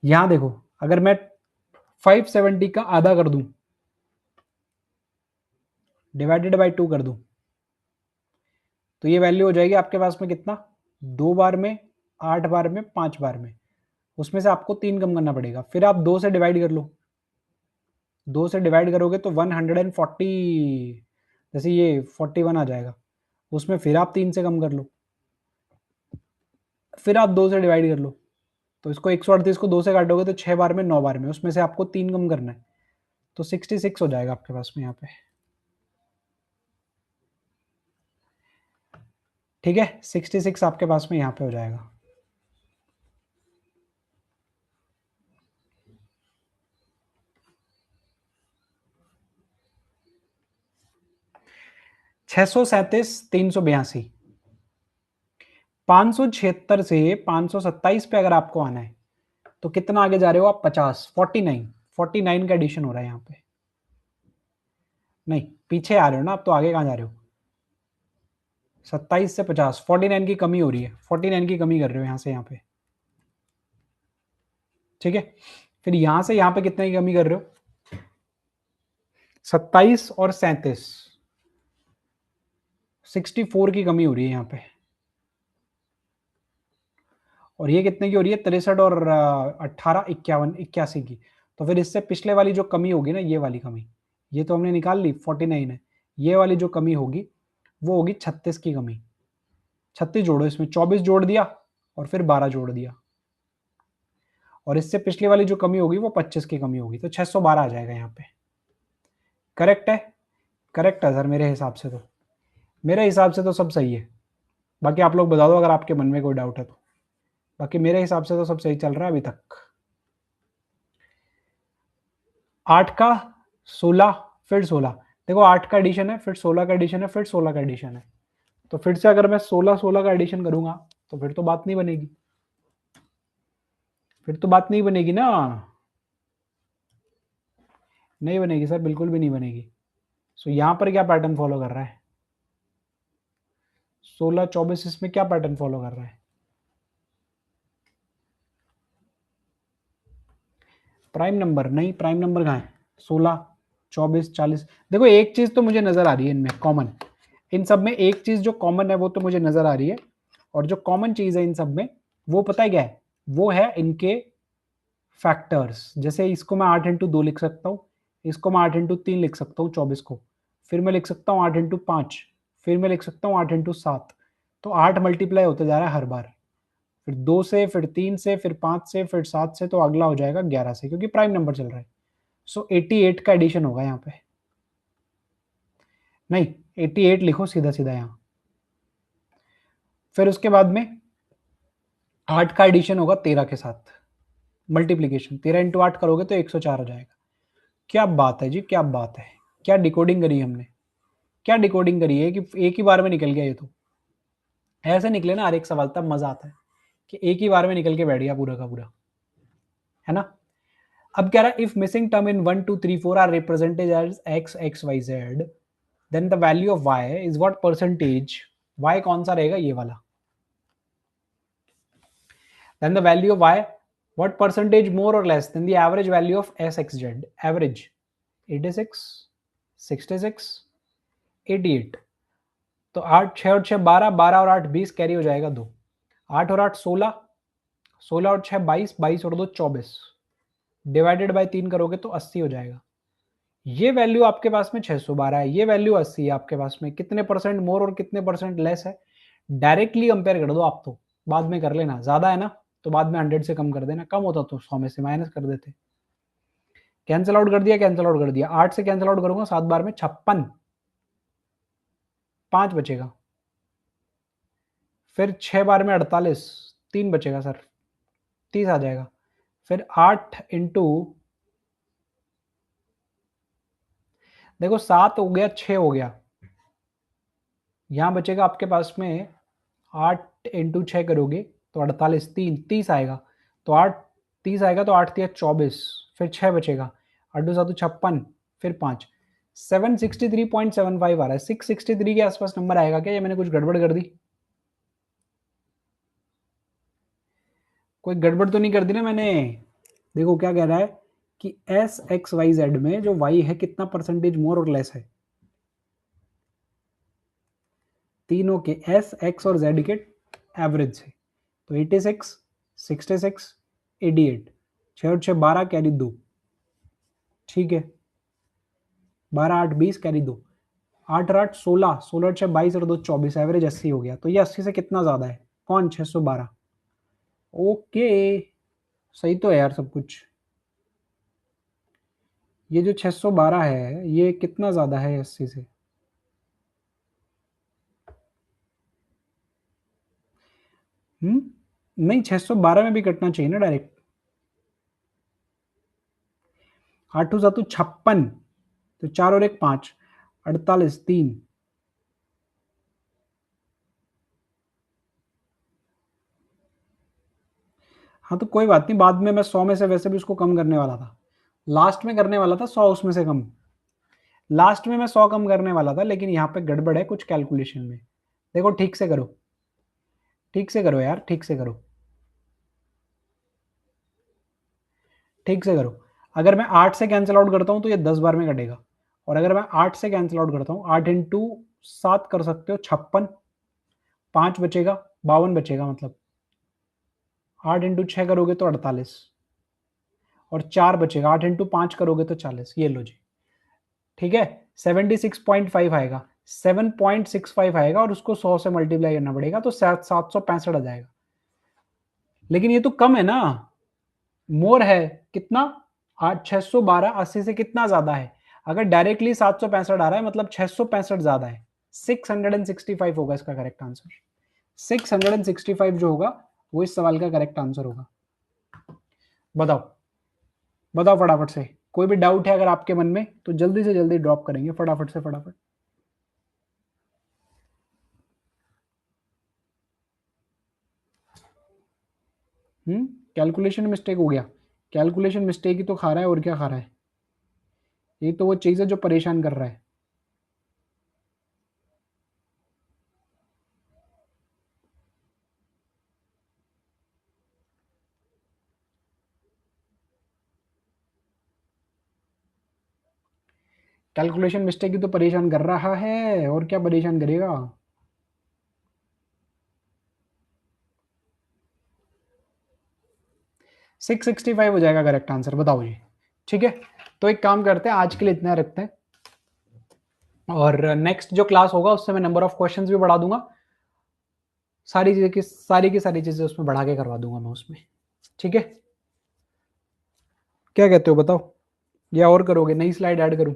यहां देखो अगर मैं 570 का आधा कर दूं, डिवाइडेड बाय 2 कर दूं, तो ये वैल्यू हो जाएगी आपके पास में कितना, 2 बार में, 8 बार में, 5 बार में, उसमें से आपको 3 कम करना पड़ेगा। फिर आप 2 से डिवाइड कर लो, 2 से डिवाइड करोगे तो 140, जैसे ये 41 आ जाएगा, उसमें फिर आप 3 से कम कर लो, फिर आप 2 से डिवाइड कर लो, तो इसको 138 को 2 से काटोगे तो 6 बार में, 9 बार में, उसमें से आपको 3 कम करना है, तो 66 हो जाएगा आपके पास में यहाँ पे। ठीक है, 66 आपके पास में यहाँ पे हो जाएगा। छह सौ सैंतीस 382, 576 से 527 पे अगर आपको आना है तो कितना आगे जा रहे हो आप, 50, 49 का एडिशन हो रहा है यहाँ पे। नहीं, पीछे आ रहे हो ना आप, तो आगे कहाँ जा रहे हो, 27 से 50, 49 की कमी हो रही है, 49 की कमी कर रहे हो यहाँ से यहाँ पे। ठीक है, फिर यहाँ से यहाँ पे कितने की कमी कर रहे हो, 27 और 37, 64 की कमी हो रही है यहाँ पे। और ये कितने की हो रही है, 63 और 18, 51, 81 की। तो फिर इससे पिछले वाली जो कमी होगी ना, ये वाली कमी, ये तो हमने निकाल ली, 49 है, ये वाली जो कमी होगी वो होगी 36 की कमी। 36 जोड़ो, इसमें 24 जोड़ दिया और फिर 12 जोड़ दिया, और इससे पिछली वाली जो कमी होगी वो 25 की कमी होगी, तो 612 आ जाएगा यहाँ पे। करेक्ट है, करेक्ट है सर, मेरे हिसाब से तो, मेरे हिसाब से तो सब सही है। बाकी आप लोग बता दो अगर आपके मन में कोई डाउट है तो। बाकी मेरे हिसाब से तो सब सही चल रहा है अभी तक। 8 का 16 फिर 16, देखो 8 का एडिशन है, फिर 16 का एडिशन है, फिर 16 का एडिशन है, तो फिर से अगर मैं 16 16 का एडिशन करूंगा तो फिर तो बात नहीं बनेगी, फिर तो बात नहीं बनेगी ना, नहीं बनेगी सर, बिल्कुल भी नहीं बनेगी। सो यहां पर क्या पैटर्न फॉलो कर रहा है, 16 24 इसमें क्या पैटर्न फॉलो कर रहा है, प्राइम नंबर नहीं, प्राइम नंबर कहाँ है, 16 24 40। देखो एक चीज तो मुझे नजर आ रही है इनमें कॉमन, इन सब में एक चीज जो कॉमन है वो तो मुझे नजर आ रही है, और जो कॉमन चीज है इन सब में वो पता है क्या है, वो है इनके फैक्टर्स। जैसे इसको मैं 8 इंटू 2 लिख सकता हूँ, इसको मैं 8 इंटू 3 लिख सकता हूँ 24 को, फिर मैं लिख सकता हूँ 8 इंटू 5, फिर मैं लिख सकता हूँ 8 इंटू 7। तो 8 मल्टीप्लाई होते जा रहा है हर बार, फिर 2 से, फिर 3 से, फिर 5 से, फिर 7 से, तो अगला हो जाएगा 11 से, क्योंकि प्राइम नंबर चल रहा है। सो 88 का एडिशन होगा यहाँ पे, नहीं 88 लिखो सीधा सीधा यहाँ। फिर उसके बाद में 8 का एडिशन होगा 13 के साथ, मल्टीप्लीकेशन 13 इंटू 8 करोगे तो 104 हो जाएगा। क्या बात है जी, क्या बात है, क्या डिकोडिंग करी हमने, क्या डिकोडिंग करी है कि एक ही बार में निकल गया ये तो। ऐसे निकले ना हर एक सवाल तब मजा आता है कि एक ही बार में निकल के बैठ गया पूरा का पूरा, है ना। अब कह रहा है if missing term in 1 2 3 4 are represented as x x y z, then the value of y is what percentage, y कौन सा रहेगा, ये वाला, then the value of y what percentage more or less than the average value of sxz, average 86 66 88। तो 8 6 और 6 12, 12 और 8 20, कैरी हो जाएगा 2, 8 और 8 16, 16 और 6 22, 22 और 2 24, डिवाइडेड बाय 3 करोगे तो 80 हो जाएगा। ये वैल्यू आपके पास में 612 है, ये वैल्यू 80 है आपके पास में, कितने परसेंट मोर और कितने परसेंट लेस है, डायरेक्टली कंपेयर कर दो आप, तो बाद में कर लेना, ज्यादा है ना तो बाद में 100 से कम कर देना, कम होता तो 100 में से माइनस कर देते। कैंसिल आउट कर दिया, कैंसिल आउट कर दिया, 8 से कैंसिल आउट करूंगा 7 बार में 56, 5 बचेगा, फिर 6 बार में 48, 3 बचेगा सर, 30 आ जाएगा, फिर 8 इंटू, देखो 7 हो गया 6 हो गया, यहां बचेगा आपके पास में 8 इंटू 6 करोगे तो 48, 3 30 आएगा, तो 8 30 आएगा, तो 8 3 24, फिर 6 बचेगा, 8 2 7 56, फिर 5 763.75 आ रहा है, 663 के आसपास नंबर आएगा क्या, या मैंने कुछ गड़बड़ कर दी, कोई गड़बड़ तो नहीं कर दी ना मैंने। देखो क्या कह रहा है कि एस एक्स वाई जेड में जो वाई है कितना परसेंटेज मोर और लेस है, तीनों के एस एक्स और जेड के एवरेज से, तो 86 66 88, 6 और 6 12, कैरी 2, ठीक है, 12 8 20, कैरी 2, 8 और 8 16, 16 और 6 22 और 2 24, एवरेज 80 हो गया, तो ये 80 से कितना ज्यादा है, कौन, 612। ओके, सही तो है यार सब कुछ, ये जो 612 है ये कितना ज्यादा है 80 से, नहीं 612 में भी कटना चाहिए ना डायरेक्ट, 8 7 56, तो 4 और 1 5, 48 3, हाँ तो कोई बात नहीं, बाद में मैं 100 में से वैसे भी उसको कम करने वाला था, लास्ट में करने वाला था 100 उसमें से कम, लास्ट में मैं 100 कम करने वाला था, लेकिन यहाँ पे गड़बड़ है कुछ कैलकुलेशन में। देखो ठीक से करो, ठीक से करो यार, ठीक से करो, ठीक से करो। अगर मैं 8 से कैंसिल आउट करता हूँ तो ये 10 बार में कटेगा, और अगर मैं 8 से कैंसिल आउट करता हूँ, 8 इंटू 7 कर सकते हो 56, 5 बचेगा 52 बचेगा, मतलब 8 इंटू 6 करोगे तो 48, और 4 बचेगा, 8 इंटू 5 करोगे तो 40, ये लो जी, ठीक है, 76.5 आएगा, 7.65 आएगा, और उसको 100 से मल्टीप्लाई करना पड़ेगा, तो 765 आ जाएगा। लेकिन ये तो कम है ना, मोर है कितना, 612 80 से कितना ज्यादा है, अगर डायरेक्टली 765 आ रहा है मतलब 665 ज्यादा है, 665 होगा इसका करेक्ट आंसर, 665 जो होगा वो इस सवाल का करेक्ट आंसर होगा। बताओ बताओ फटाफट से, कोई भी डाउट है अगर आपके मन में तो जल्दी से जल्दी ड्रॉप करेंगे, फटाफट से फटाफट। कैलकुलेशन मिस्टेक हो गया, कैलकुलेशन मिस्टेक ही तो खा रहा है, और क्या खा रहा है, ये तो वो चीज़ है जो परेशान कर रहा है। कैलकुलेशन मिस्टेक ही तो परेशान कर रहा है, और क्या परेशान करेगा। 665 हो जाएगा करेक्ट आंसर, बताओ जी। ठीक है, तो एक काम करते हैं, आज के लिए इतना रखते हैं, और नेक्स्ट जो क्लास होगा उससे मैं नंबर ऑफ क्वेश्चंस भी बढ़ा दूंगा, सारी चीजें की सारी चीजें उसमें बढ़ा के करवा दूंगा मैं उसमें। ठीक है, क्या कहते हो बताओ, या और करोगे, नई स्लाइड ऐड करूं?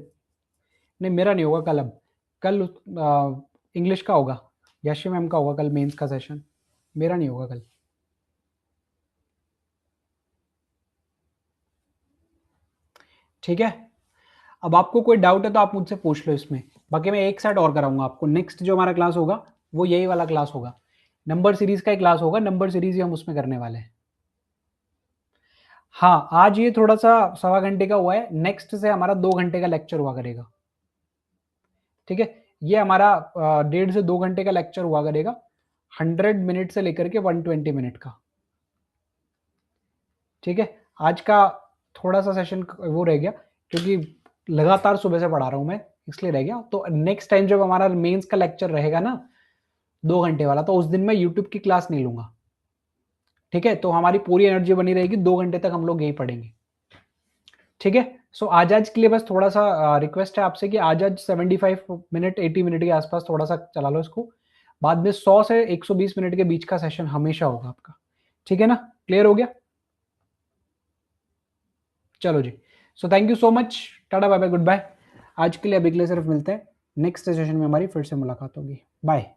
नहीं मेरा नहीं होगा कल, अब कल इंग्लिश का होगा, यशी मैम का होगा कल मेंस का सेशन, मेरा नहीं होगा कल। ठीक है, अब आपको कोई डाउट है तो आप मुझसे पूछ लो इसमें, बाकी मैं एक सेट और कराऊंगा आपको, नेक्स्ट जो हमारा क्लास होगा वो यही वाला क्लास होगा, नंबर सीरीज का ही क्लास होगा, नंबर सीरीज ही हम उसमें करने वाले हैं। हाँ, आज ये थोड़ा सा 1.25 घंटे का हुआ है, नेक्स्ट से हमारा 2 घंटे का लेक्चर हुआ करेगा। ठीक है, ये हमारा 1.5 से 2 घंटे का लेक्चर हुआ करेगा, 100 मिनट से लेकर के 120 मिनट का। ठीक है, आज का थोड़ा सा सेशन वो रह गया, क्योंकि लगातार सुबह से पढ़ा रहा हूं मैं, इसलिए रह गया। तो नेक्स्ट टाइम जब हमारा मेंस का लेक्चर रहेगा ना 2 घंटे वाला, तो उस दिन मैं यूट्यूब की क्लास नहीं लूंगा। ठीक है, तो हमारी पूरी एनर्जी बनी रहेगी, 2 घंटे तक हम लोग यही पढ़ेंगे। ठीक है, सो आज के लिए बस थोड़ा सा रिक्वेस्ट है आपसे कि आज 75 मिनट 80 मिनट के आसपास थोड़ा सा चला लो इसको, बाद में 100 से 120 मिनट के बीच का सेशन हमेशा होगा आपका। ठीक है ना, क्लियर हो गया? चलो जी, so thank you so much, tata bye bye goodbye. आज के लिए अभी के लिए सिर्फ मिलते हैं, नेक्स्ट सेशन में हमारी फिर से मुलाकात होगी, बाय।